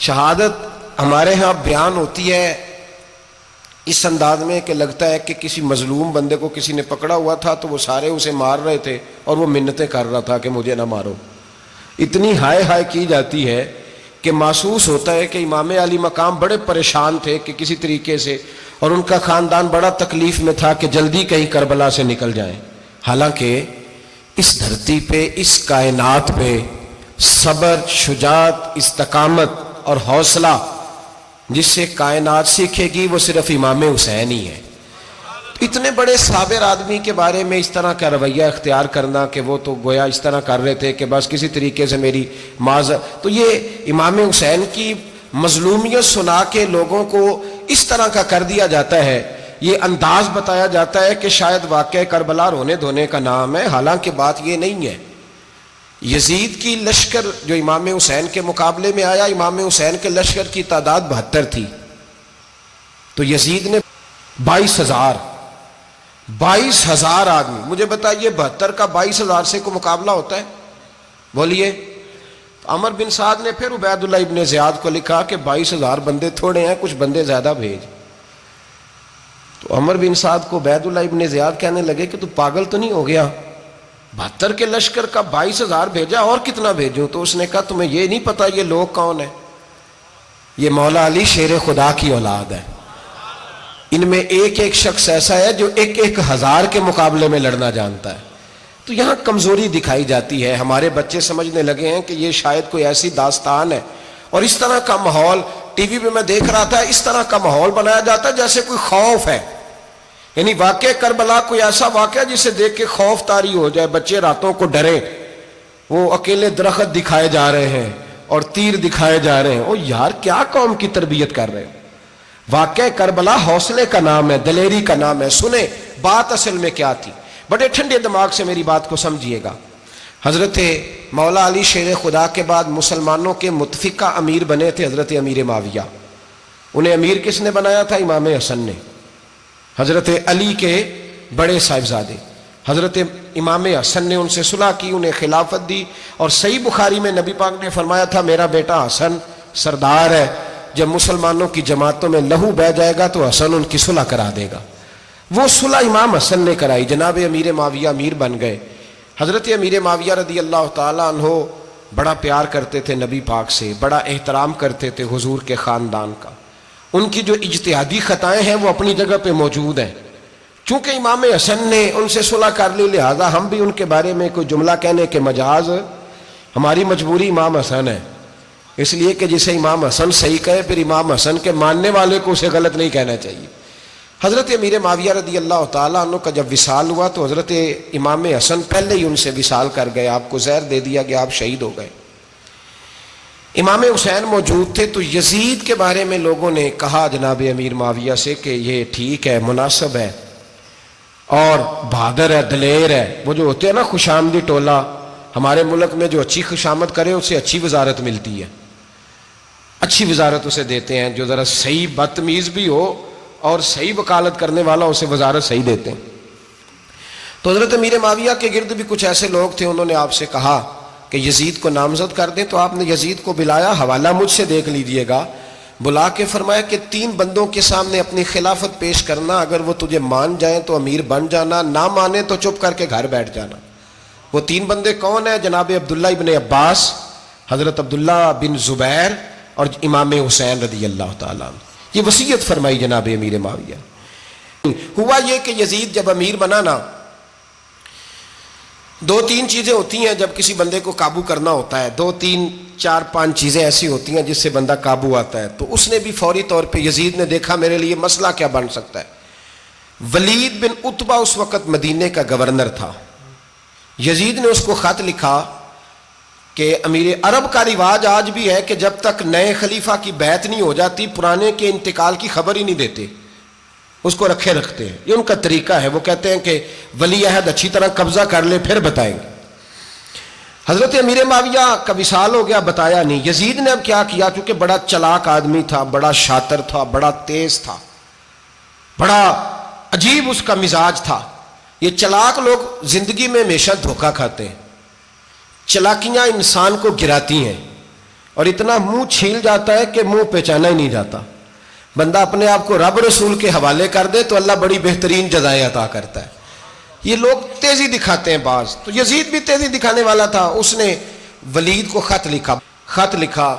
شہادت ہمارے ہاں بیان ہوتی ہے اس انداز میں کہ لگتا ہے کہ کسی مظلوم بندے کو کسی نے پکڑا ہوا تھا تو وہ سارے اسے مار رہے تھے اور وہ منتیں کر رہا تھا کہ مجھے نہ مارو. اتنی ہائے ہائے کی جاتی ہے کہ محسوس ہوتا ہے کہ امام علی مقام بڑے پریشان تھے کہ کسی طریقے سے، اور ان کا خاندان بڑا تکلیف میں تھا کہ جلدی کہیں کربلا سے نکل جائیں. حالانکہ اس دھرتی پہ، اس کائنات پہ صبر، شجاعت، استقامت اور حوصلہ جس سے کائنات سیکھے گی وہ صرف امام حسین ہی ہے. اتنے بڑے صابر آدمی کے بارے میں اس طرح کا رویہ اختیار کرنا کہ وہ تو گویا اس طرح کر رہے تھے کہ بس کسی طریقے سے میری معذرت، تو یہ امام حسین کی مظلومیت سنا کے لوگوں کو اس طرح کا کر دیا جاتا ہے. یہ انداز بتایا جاتا ہے کہ شاید واقعہ کربلا رونے دھونے کا نام ہے، حالانکہ بات یہ نہیں ہے. یزید کی لشکر جو امام حسین کے مقابلے میں آیا، امام حسین کے لشکر کی تعداد 72 تھی، تو یزید نے 22,000 آدمی. مجھے بتائیے 72 کا 22,000 سے کو مقابلہ ہوتا ہے؟ بولیے. عمر بن سعد نے پھر عبید اللہ ابن زیاد کو لکھا کہ 22,000 بندے تھوڑے ہیں، کچھ بندے زیادہ بھیج. تو عمر بن سعد کو عبید اللہ ابن زیاد کہنے لگے کہ تو پاگل تو نہیں ہو گیا، 72 کے لشکر کا 22,000 بھیجا، اور کتنا بھیجوں؟ تو اس نے کہا تمہیں یہ نہیں پتا یہ لوگ کون ہیں؟ یہ مولا علی شیر خدا کی اولاد ہے. ان میں ایک ایک شخص ایسا ہے جو 1,000 کے مقابلے میں لڑنا جانتا ہے. تو یہاں کمزوری دکھائی جاتی ہے. ہمارے بچے سمجھنے لگے ہیں کہ یہ شاید کوئی ایسی داستان ہے، اور اس طرح کا ماحول ٹی وی پہ میں دیکھ رہا تھا، اس طرح کا ماحول بنایا جاتا ہے جیسے کوئی خوف ہے. یعنی واقع کربلا کوئی ایسا واقعہ جسے دیکھ کے خوف طاری ہو جائے، بچے راتوں کو ڈریں. وہ اکیلے درخت دکھائے جا رہے ہیں اور تیر دکھائے جا رہے ہیں. او یار، کیا قوم کی تربیت کر رہے ہیں؟ واقع کربلا حوصلے کا نام ہے، دلیری کا نام ہے. سنیں بات اصل میں کیا تھی، بڑے ٹھنڈے دماغ سے میری بات کو سمجھیے گا. حضرت مولا علی شیر خدا کے بعد مسلمانوں کے متفقہ امیر بنے تھے حضرت امیر معاویہ. انہیں امیر کس نے بنایا تھا؟ امام حسن نے، حضرت علی کے بڑے صاحبزادے. حضرت امام حسن نے ان سے صلح کی، انہیں خلافت دی، اور صحیح بخاری میں نبی پاک نے فرمایا تھا میرا بیٹا حسن سردار ہے، جب مسلمانوں کی جماعتوں میں لہو بہہ جائے گا تو حسن ان کی صلح کرا دے گا. وہ صلح امام حسن نے کرائی. جناب امیر معاویہ امیر بن گئے. حضرت امیر معاویہ رضی اللہ تعالیٰ عنہ بڑا پیار کرتے تھے نبی پاک سے، بڑا احترام کرتے تھے حضور کے خاندان کا. ان کی جو اجتہادی خطائیں ہیں وہ اپنی جگہ پہ موجود ہیں. چونکہ امام حسن نے ان سے صلح کر لی، لہذا ہم بھی ان کے بارے میں کوئی جملہ کہنے کے مجاز، ہماری مجبوری امام حسن ہے. اس لیے کہ جسے امام حسن صحیح کہے پھر امام حسن کے ماننے والے کو اسے غلط نہیں کہنا چاہیے. حضرت امیر معاویہ رضی اللہ تعالیٰ عنہ کا جب وصال ہوا تو حضرت امام حسن پہلے ہی ان سے وصال کر گئے، آپ کو زہر دے دیا کہ آپ شہید ہو گئے. امام حسین موجود تھے تو یزید کے بارے میں لوگوں نے کہا جناب امیر معاویہ سے کہ یہ ٹھیک ہے، مناسب ہے اور بہادر ہے، دلیر ہے. وہ جو ہوتے ہیں نا خوش آمدی ٹولہ، ہمارے ملک میں جو اچھی خوشامد کرے اسے اچھی وزارت ملتی ہے، اچھی وزارت اسے دیتے ہیں. جو ذرا صحیح بدتمیز بھی ہو اور صحیح وکالت کرنے والا اسے وزارت صحیح دیتے ہیں. تو حضرت امیر معاویہ کے گرد بھی کچھ ایسے لوگ تھے، انہوں نے آپ سے کہا کہ یزید کو نامزد کر دیں. تو آپ نے یزید کو بلایا، حوالہ مجھ سے دیکھ لیجئے گا. بلا کے فرمایا کہ 3 بندوں کے سامنے اپنی خلافت پیش کرنا، اگر وہ تجھے مان جائیں تو امیر بن جانا، نہ مانے تو چپ کر کے گھر بیٹھ جانا. وہ 3 بندے کون ہیں؟ جناب عبداللہ ابن عباس، حضرت عبداللہ بن زبیر اور امام حسین رضی اللہ تعالیٰ عنہ. یہ وصیت فرمائی جناب امیر معاویہ. ہوا یہ کہ یزید جب امیر بنا نا، 2-3 چیزیں ہوتی ہیں جب کسی بندے کو قابو کرنا ہوتا ہے، 2-3-4-5 چیزیں ایسی ہوتی ہیں جس سے بندہ قابو آتا ہے. تو اس نے بھی فوری طور پہ، یزید نے دیکھا میرے لیے مسئلہ کیا بن سکتا ہے. ولید بن عتبہ اس وقت مدینے کا گورنر تھا. یزید نے اس کو خط لکھا کہ امیر عرب کا رواج آج بھی ہے کہ جب تک نئے خلیفہ کی بیعت نہیں ہو جاتی پرانے کے انتقال کی خبر ہی نہیں دیتے، اس کو رکھے رکھتے ہیں. یہ ان کا طریقہ ہے. وہ کہتے ہیں کہ ولی عہد اچھی طرح قبضہ کر لے پھر بتائیں گے. حضرت امیر معاویہ کا وصال ہو گیا، بتایا نہیں. یزید نے اب کیا کیا، چونکہ بڑا چلاک آدمی تھا، بڑا شاطر تھا، بڑا تیز تھا، بڑا عجیب اس کا مزاج تھا. یہ چلاک لوگ زندگی میں ہمیشہ دھوکہ کھاتے ہیں. چلاکیاں انسان کو گراتی ہیں. اور اتنا منہ چھیل جاتا ہے کہ منہ پہچانا ہی نہیں جاتا. بندہ اپنے آپ کو رب رسول کے حوالے کر دے تو اللہ بڑی بہترین جزائیں عطا کرتا ہے. یہ لوگ تیزی دکھاتے ہیں بعض. تو یزید بھی تیزی دکھانے والا تھا. اس نے ولید کو خط لکھا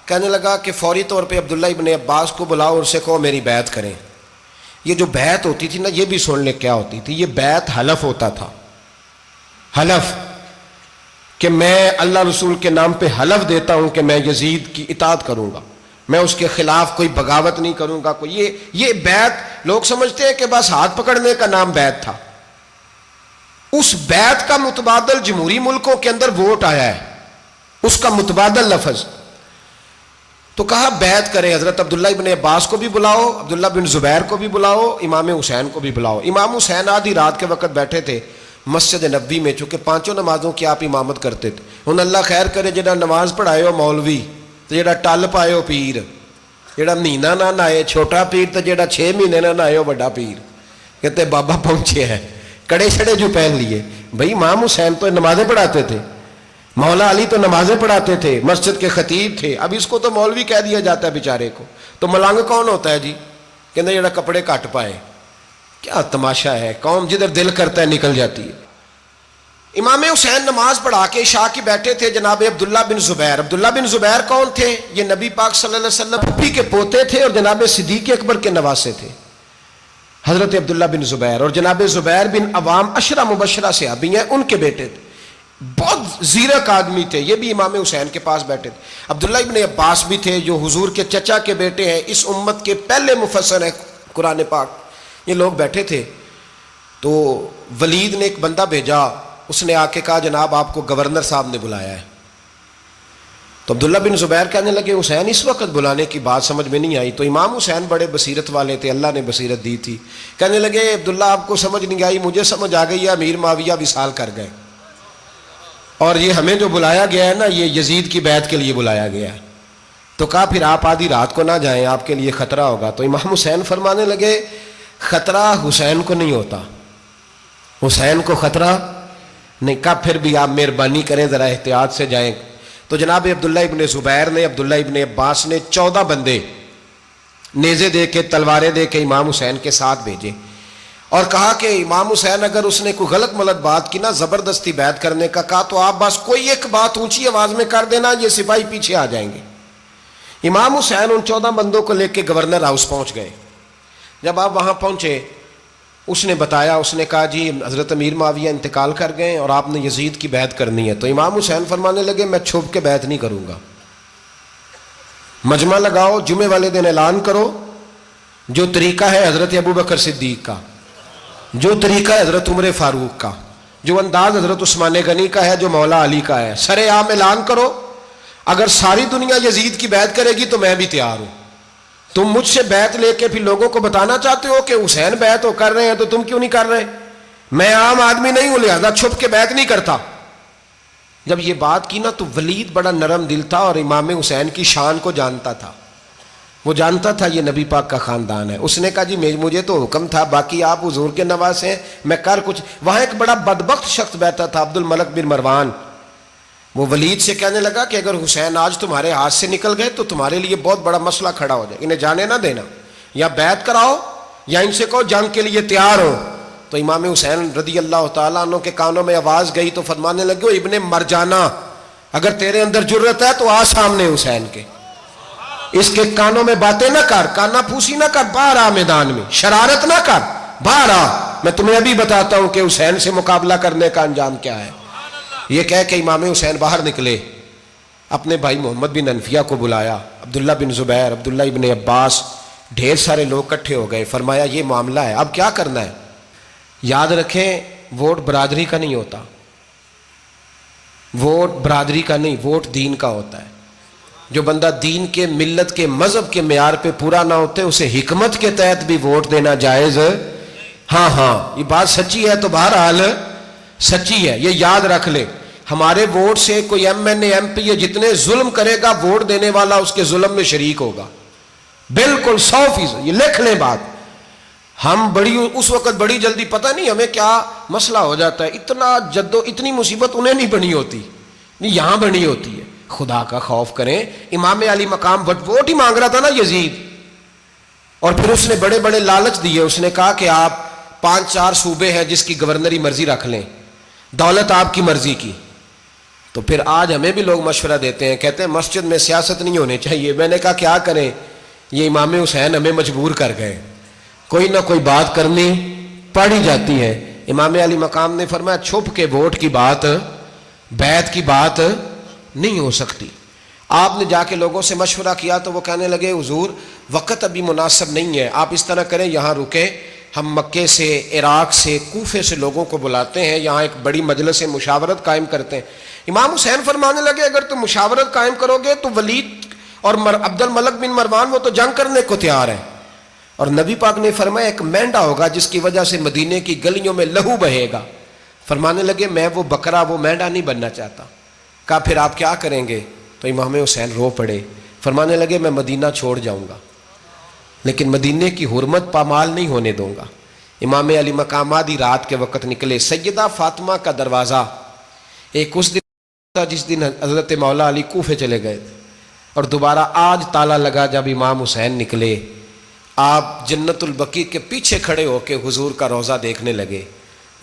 کہنے لگا کہ فوری طور پہ عبداللہ ابن عباس کو بلاؤ اور اسے کہو میری بیعت کریں. یہ جو بیعت ہوتی تھی نا، یہ بھی سن لے کیا ہوتی تھی. یہ بیعت حلف ہوتا تھا. حلف کہ میں اللہ رسول کے نام پہ حلف دیتا ہوں کہ میں یزید کی اطاعت کروں گا، میں اس کے خلاف کوئی بغاوت نہیں کروں گا. کوئی یہ بیعت لوگ سمجھتے ہیں کہ بس ہاتھ پکڑنے کا نام بیعت تھا. اس بیعت کا متبادل جمہوری ملکوں کے اندر ووٹ آیا ہے، اس کا متبادل لفظ. تو کہا بیعت کرے. حضرت عبداللہ ابن عباس کو بھی بلاؤ، عبداللہ بن زبیر کو بھی بلاؤ، امام حسین کو بھی بلاؤ. امام حسین آدھی رات کے وقت بیٹھے تھے مسجد نبوی میں، چونکہ 5 نمازوں کی آپ امامت کرتے تھے. ہن اللہ خیر کرے جڑا نماز پڑھائے ہو مولوی تے جڑا ٹل پائے ہو پیر، جڑا مہینہ نہ نائے چھوٹا پیر تے جڑا 6 مہینے نہ نائے ہو بڑا پیر. کہتے بابا پہنچے ہیں، کڑے چھڑے جو پہن لیے. بھائی امام حسین تو نمازیں پڑھاتے تھے، مولا علی تو نمازیں پڑھاتے تھے، مسجد کے خطیب تھے. اب اس کو تو مولوی کہہ دیا جاتا ہے بیچارے کو. تو ملنگ کون ہوتا ہے جی؟ کہتے جڑا کپڑے کٹ پائے. کیا تماشا ہے، قوم جدھر دل کرتا ہے نکل جاتی ہے. امام حسین نماز پڑھا کے عشاء کی بیٹھے تھے جناب عبداللہ بن زبیر. عبداللہ بن زبیر کون تھے؟ یہ نبی پاک صلی اللہ علیہ وسلم پھپھی کے پوتے تھے اور جناب صدیق اکبر کے نواسے تھے. حضرت عبداللہ بن زبیر اور جناب زبیر بن عوام عشرہ مبشرہ صحابی ہیں، ان کے بیٹے تھے. بہت زیرک آدمی تھے. یہ بھی امام حسین کے پاس بیٹھے تھے. عبداللہ ابن عباس بھی تھے جو حضور کے چچا کے بیٹے ہیں، اس امت کے پہلے مفسر ہیں قرآن پاک. یہ لوگ بیٹھے تھے. تو ولید نے ایک بندہ بھیجا، اس نے آ کے کہا جناب آپ کو گورنر صاحب نے بلایا ہے. تو عبداللہ بن زبیر کہنے لگے حسین اس وقت بلانے کی بات سمجھ میں نہیں آئی. تو امام حسین بڑے بصیرت والے تھے، اللہ نے بصیرت دی تھی. کہنے لگے عبداللہ آپ کو سمجھ نہیں آئی، مجھے سمجھ آ گئی ہے، امیر معاویہ وصال کر گئے اور یہ ہمیں جو بلایا گیا ہے نا یہ یزید کی بیعت کے لیے بلایا گیا ہے. تو کہا پھر آپ آدھی رات کو نہ جائیں، آپ کے لیے خطرہ ہوگا. تو امام حسین فرمانے لگے خطرہ حسین کو نہیں ہوتا، حسین کو خطرہ نہیں. کہا پھر بھی آپ مہربانی کریں ذرا احتیاط سے جائیں. تو جناب عبداللہ ابن زبیر نے، عبداللہ ابن عباس نے 14 بندے نیزے دے کے تلواریں دے کے امام حسین کے ساتھ بھیجے اور کہا کہ امام حسین اگر اس نے کوئی غلط ملت بات کی نا، زبردستی بیعت کرنے کا کہا، تو آپ بس کوئی ایک بات اونچی آواز میں کر دینا، یہ سپاہی پیچھے آ جائیں گے. امام حسین ان 14 بندوں کو لے کے گورنر ہاؤس پہنچ گئے. جب آپ وہاں پہنچے اس نے بتایا، اس نے کہا جی حضرت امیر معاویہ انتقال کر گئے اور آپ نے یزید کی بیعت کرنی ہے. تو امام حسین فرمانے لگے میں چھپ کے بیعت نہیں کروں گا. مجمع لگاؤ، جمعے والے دن اعلان کرو. جو طریقہ ہے حضرت ابوبکر صدیق کا، جو طریقہ ہے حضرت عمر فاروق کا، جو انداز حضرت عثمان غنی کا ہے، جو مولا علی کا ہے، سر عام اعلان کرو. اگر ساری دنیا یزید کی بیعت کرے گی تو میں بھی تیار ہوں. تم مجھ سے بیعت لے کے پھر لوگوں کو بتانا چاہتے ہو کہ حسین بیعت ہو کر رہے ہیں تو تم کیوں نہیں کر رہے؟ میں عام آدمی نہیں ہوں، لہذا چھپ کے بیعت نہیں کرتا. جب یہ بات کی نا تو ولید بڑا نرم دل تھا اور امام حسین کی شان کو جانتا تھا. وہ جانتا تھا یہ نبی پاک کا خاندان ہے. اس نے کہا جی مجھے تو حکم تھا، باقی آپ حضور کے نواز ہیں، میں کر کچھ. وہاں ایک بڑا بدبخت شخص بیٹھا تھا، عبد الملک بن مروان. وہ ولید سے کہنے لگا کہ اگر حسین آج تمہارے ہاتھ سے نکل گئے تو تمہارے لیے بہت بڑا مسئلہ کھڑا ہو جائے. انہیں جانے نہ دینا، یا بیعت کراؤ یا ان سے کہو جنگ کے لیے تیار ہو. تو امام حسین رضی اللہ تعالیٰ عنہ کے کانوں میں آواز گئی تو فرمانے لگے ابن مرجانہ، اگر تیرے اندر جرت ہے تو آ سامنے حسین کے، اس کے کانوں میں باتیں نہ کر، کانا پھوسی نہ کر، باہر آ میدان میں، شرارت نہ کر، باہر آ. میں تمہیں ابھی بتاتا ہوں کہ حسین سے مقابلہ کرنے کا انجام کیا ہے. یہ کہہ کہ امام حسین باہر نکلے، اپنے بھائی محمد بن انفیہ کو بلایا، عبداللہ بن زبیر، عبداللہ ابن عباس، ڈھیر سارے لوگ اکٹھے ہو گئے. فرمایا یہ معاملہ ہے، اب کیا کرنا ہے؟ یاد رکھیں ووٹ برادری کا نہیں ہوتا، ووٹ برادری کا نہیں، ووٹ دین کا ہوتا ہے. جو بندہ دین کے، ملت کے، مذہب کے معیار پہ پورا نہ ہوتے اسے حکمت کے تحت بھی ووٹ دینا جائز. ہاں یہ بات سچی ہے تو بہرحال سچی ہے، یہ یاد رکھ لے. ہمارے ووٹ سے کوئی ایم این اے، ایم پی اے جتنے ظلم کرے گا، ووٹ دینے والا اس کے ظلم میں شریک ہوگا، بالکل 100%. یہ لکھ لیں بات. ہم اس وقت بڑی جلدی، پتہ نہیں ہمیں کیا مسئلہ ہو جاتا ہے، اتنا اتنی مصیبت انہیں نہیں بنی ہوتی، نہیں یہاں بنی ہوتی ہے. خدا کا خوف کریں. امام علی مقام ووٹ ہی مانگ رہا تھا نا یزید, اور پھر اس نے بڑے بڑے لالچ دیے. اس نے کہا کہ آپ 5-4 صوبے ہیں جس کی گورنری مرضی رکھ لیں, دولت آپ کی مرضی کی. تو پھر آج ہمیں بھی لوگ مشورہ دیتے ہیں, کہتے ہیں مسجد میں سیاست نہیں ہونی چاہیے. میں نے کہا کیا کریں, یہ امام حسین ہمیں مجبور کر گئے, کوئی نہ کوئی بات کرنی پڑ ہی جاتی ہے. امام علی مقام نے فرمایا چھپ کے ووٹ کی بات, بیعت کی بات نہیں ہو سکتی. آپ نے جا کے لوگوں سے مشورہ کیا تو وہ کہنے لگے حضور وقت ابھی مناسب نہیں ہے, آپ اس طرح کریں یہاں رکیں, ہم مکے سے, عراق سے, کوفے سے لوگوں کو بلاتے ہیں, یہاں ایک بڑی مجلس مشاورت قائم کرتے ہیں. امام حسین فرمانے لگے اگر تم مشاورت قائم کرو گے تو ولید اور عبد الملک بن مروان وہ تو جنگ کرنے کو تیار ہیں, اور نبی پاک نے فرمایا ایک مینڈا ہوگا جس کی وجہ سے مدینے کی گلیوں میں لہو بہے گا. فرمانے لگے میں وہ بکرا, وہ مینڈا نہیں بننا چاہتا. کہا پھر آپ کیا کریں گے؟ تو امام حسین رو پڑے, فرمانے لگے میں مدینہ چھوڑ جاؤں گا لیکن مدینے کی حرمت پامال نہیں ہونے دوں گا. امام علی مقام آدھی رات کے وقت نکلے. سیدہ فاطمہ کا دروازہ ایک اس دن تھا جس دن حضرت مولا علی کوفے چلے گئے تھے, اور دوبارہ آج تالا لگا جب امام حسین نکلے. آپ جنت البقیع کے پیچھے کھڑے ہو کے حضور کا روضہ دیکھنے لگے.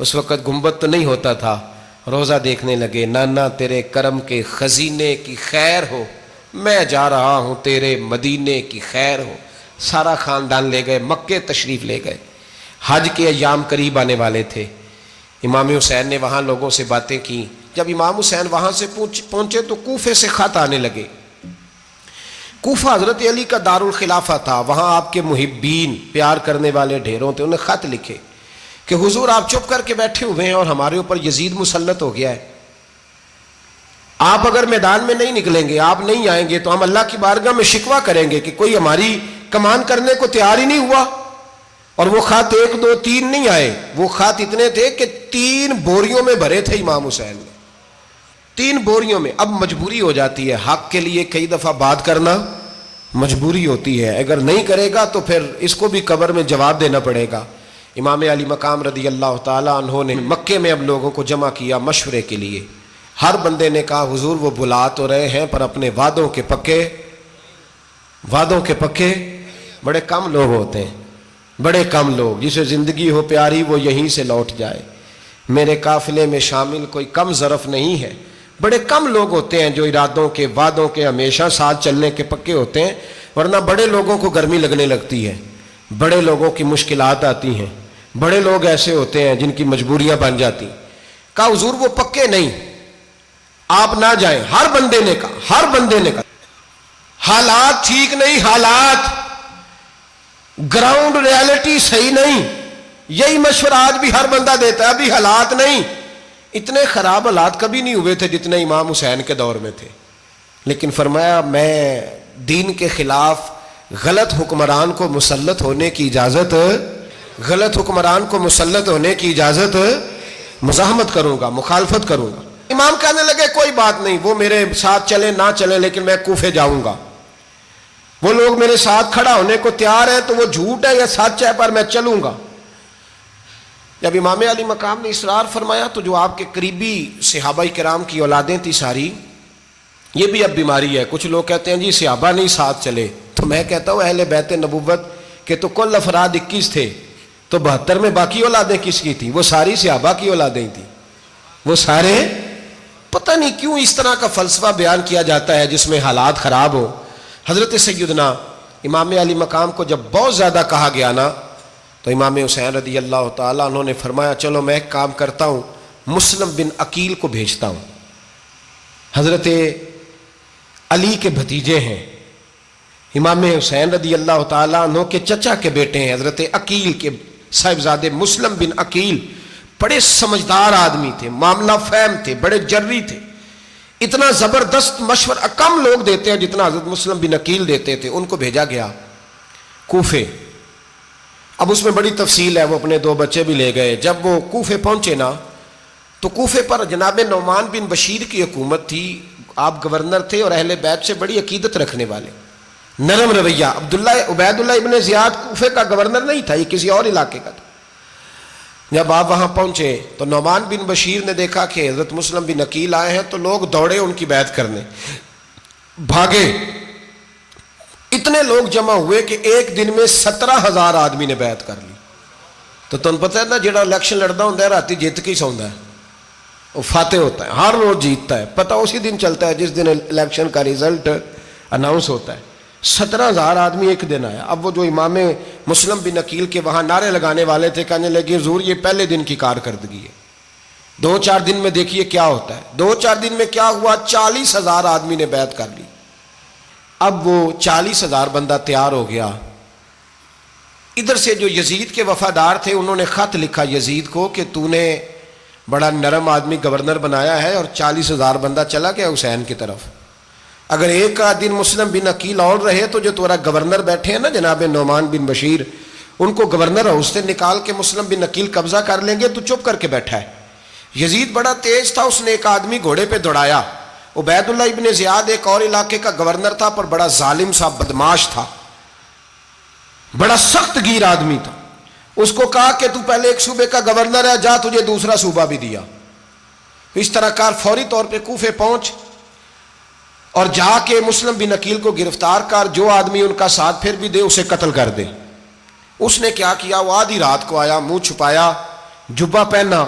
اس وقت گنبد تو نہیں ہوتا تھا, روضہ دیکھنے لگے. نانا تیرے کرم کے خزینے کی خیر ہو, میں جا رہا ہوں تیرے مدینے کی خیر ہو. سارا خاندان لے گئے, مکے تشریف لے گئے. حج کے ایام قریب آنے والے تھے. امام حسین نے وہاں لوگوں سے باتیں کی. جب امام حسین وہاں سے پہنچے تو کوفے سے خط آنے لگے. کوفہ حضرت علی کا دارالخلافہ تھا, وہاں آپ کے محبین, پیار کرنے والے ڈھیروں تھے. انہیں خط لکھے کہ حضور آپ چپ کر کے بیٹھے ہوئے ہیں اور ہمارے اوپر یزید مسلط ہو گیا ہے. آپ اگر میدان میں نہیں نکلیں گے, آپ نہیں آئیں گے تو ہم اللہ کی بارگاہ میں شکوہ کریں گے کہ کوئی ہماری کمان کرنے کو تیار ہی نہیں ہوا. اور وہ خط 1 2 3 نہیں آئے, وہ خط اتنے تھے کہ 3 بوریوں میں بھرے تھے امام حسین نے, 3 بوریوں میں. اب مجبوری ہو جاتی ہے, حق کے لیے کئی دفعہ بات کرنا مجبوری ہوتی ہے, اگر نہیں کرے گا تو پھر اس کو بھی قبر میں جواب دینا پڑے گا. امام علی مقام رضی اللہ تعالیٰ عنہ نے مکے میں اب لوگوں کو جمع کیا مشورے کے لیے. ہر بندے نے کہا حضور وہ بلا تو رہے ہیں پر اپنے وعدوں کے پکے بڑے کم لوگ ہوتے ہیں, بڑے کم لوگ. جسے زندگی ہو پیاری وہ یہیں سے لوٹ جائے. میرے قافلے میں شامل کوئی کم ظرف نہیں ہے. بڑے کم لوگ ہوتے ہیں جو ارادوں کے, وعدوں کے ہمیشہ ساتھ چلنے کے پکے ہوتے ہیں, ورنہ بڑے لوگوں کو گرمی لگنے لگتی ہے, بڑے لوگوں کی مشکلات آتی ہیں, بڑے لوگ ایسے ہوتے ہیں جن کی مجبوریاں بن جاتی. کہا حضور وہ پکے نہیں, آپ نہ جائیں. ہر بندے نے کہا حالات ٹھیک نہیں, حالات گراؤنڈ ریالٹی صحیح نہیں. یہی مشورہ آج بھی ہر بندہ دیتا ہے, ابھی حالات نہیں. اتنے خراب حالات کبھی نہیں ہوئے تھے جتنے امام حسین کے دور میں تھے. لیکن فرمایا میں دین کے خلاف غلط حکمران کو مسلط ہونے کی اجازت مزاحمت کروں گا, مخالفت کروں گا. امام کہنے لگے کوئی بات نہیں, وہ میرے ساتھ چلے نہ چلے لیکن میں کوفے جاؤں گا. وہ لوگ میرے ساتھ کھڑا ہونے کو تیار ہیں تو وہ جھوٹ ہے یا سچ ہے پر میں چلوں گا. جب امام علی مقام نے اصرار فرمایا تو جو آپ کے قریبی صحابہ کرام کی اولادیں تھی ساری, یہ بھی اب بیماری ہے. کچھ لوگ کہتے ہیں جی صحابہ نہیں ساتھ چلے, تو میں کہتا ہوں اہل بیت نبوت کے تو کل افراد 21 تھے, تو 72 میں باقی اولادیں کس کی تھیں؟ وہ ساری صحابہ کی اولادیں تھیں. وہ سارے, پتہ نہیں کیوں اس طرح کا فلسفہ بیان کیا جاتا ہے جس میں حالات خراب ہو. حضرت سیدنا امام علی مقام کو جب بہت زیادہ کہا گیا نا, تو امام حسین رضی اللہ تعالیٰ انہوں نے فرمایا چلو میں ایک کام کرتا ہوں, مسلم بن عقیل کو بھیجتا ہوں. حضرت علی کے بھتیجے ہیں, امام حسین رضی اللہ تعالیٰ عنہ کے چچا کے بیٹے ہیں حضرت عقیل کے صاحبزادے مسلم بن عقیل. بڑے سمجھدار آدمی تھے, معاملہ فہم تھے, بڑے جری تھے. اتنا زبردست مشورہ کم لوگ دیتے ہیں جتنا حضرت مسلم بن عقیل دیتے تھے. ان کو بھیجا گیا کوفے. اب اس میں بڑی تفصیل ہے, وہ اپنے 2 بچے بھی لے گئے. جب وہ کوفے پہنچے نا تو کوفے پر جناب نعمان بن بشیر کی حکومت تھی. آپ گورنر تھے اور اہل بیت سے بڑی عقیدت رکھنے والے, نرم رویہ. عبید اللہ ابن زیاد کوفے کا گورنر نہیں تھا, یہ کسی اور علاقے کا تھا. جب آپ وہاں پہنچے تو نعمان بن بشیر نے دیکھا کہ حضرت مسلم بن عقیل آئے ہیں, تو لوگ دوڑے ان کی بیعت کرنے. بھاگے. اتنے لوگ جمع ہوئے کہ ایک دن میں 17,000 آدمی نے بیعت کر لی. تو تمہیں پتہ ہے نا جڑا الیکشن لڑتا ہوں راتی جیت کے ہی سوندا ہے, وہ فاتح ہوتا ہے, ہر روز جیتتا ہے, پتہ اسی دن چلتا ہے جس دن الیکشن کا ریزلٹ اناؤنس ہوتا ہے. 17,000 آدمی ایک دن آیا. اب وہ جو امام مسلم بن عقیل کے وہاں نعرے لگانے والے تھے کہنے لگے حضور یہ پہلے دن کی کارکردگی ہے, 2-4 دن میں دیکھیے کیا ہوتا ہے. 2-4 دن میں کیا ہوا, 40,000 آدمی نے بیعت کر لی. اب وہ 40,000 بندہ تیار ہو گیا. ادھر سے جو یزید کے وفادار تھے انہوں نے خط لکھا یزید کو کہ تو نے بڑا نرم آدمی گورنر بنایا ہے اور 40,000 بندہ چلا گیا حسین کی طرف. اگر ایک دن مسلم بن عقیل اور رہے تو جو تمہارا گورنر بیٹھے ہیں نا جناب نعمان بن بشیر, ان کو گورنر ہاؤس سے نکال کے مسلم بن عقیل قبضہ کر لیں گے. تو چپ کر کے بیٹھا ہے. یزید بڑا تیز تھا, اس نے ایک آدمی گھوڑے پہ دوڑایا. عبید اللہ ابن زیاد ایک اور علاقے کا گورنر تھا پر بڑا ظالم سا بدماش تھا, بڑا سخت گیر آدمی تھا. اس کو کہا کہ تو پہلے ایک صوبے کا گورنر ہے, جا تجھے دوسرا صوبہ بھی دیا. اس طرح کار فوری طور پہ کوفے پہنچ اور جا کے مسلم بن عقیل کو گرفتار کر, جو آدمی ان کا ساتھ پھر بھی دے اسے قتل کر دے. اس نے کیا کیا, وہ آدھی رات کو آیا, منہ چھپایا, جبہ پہنا,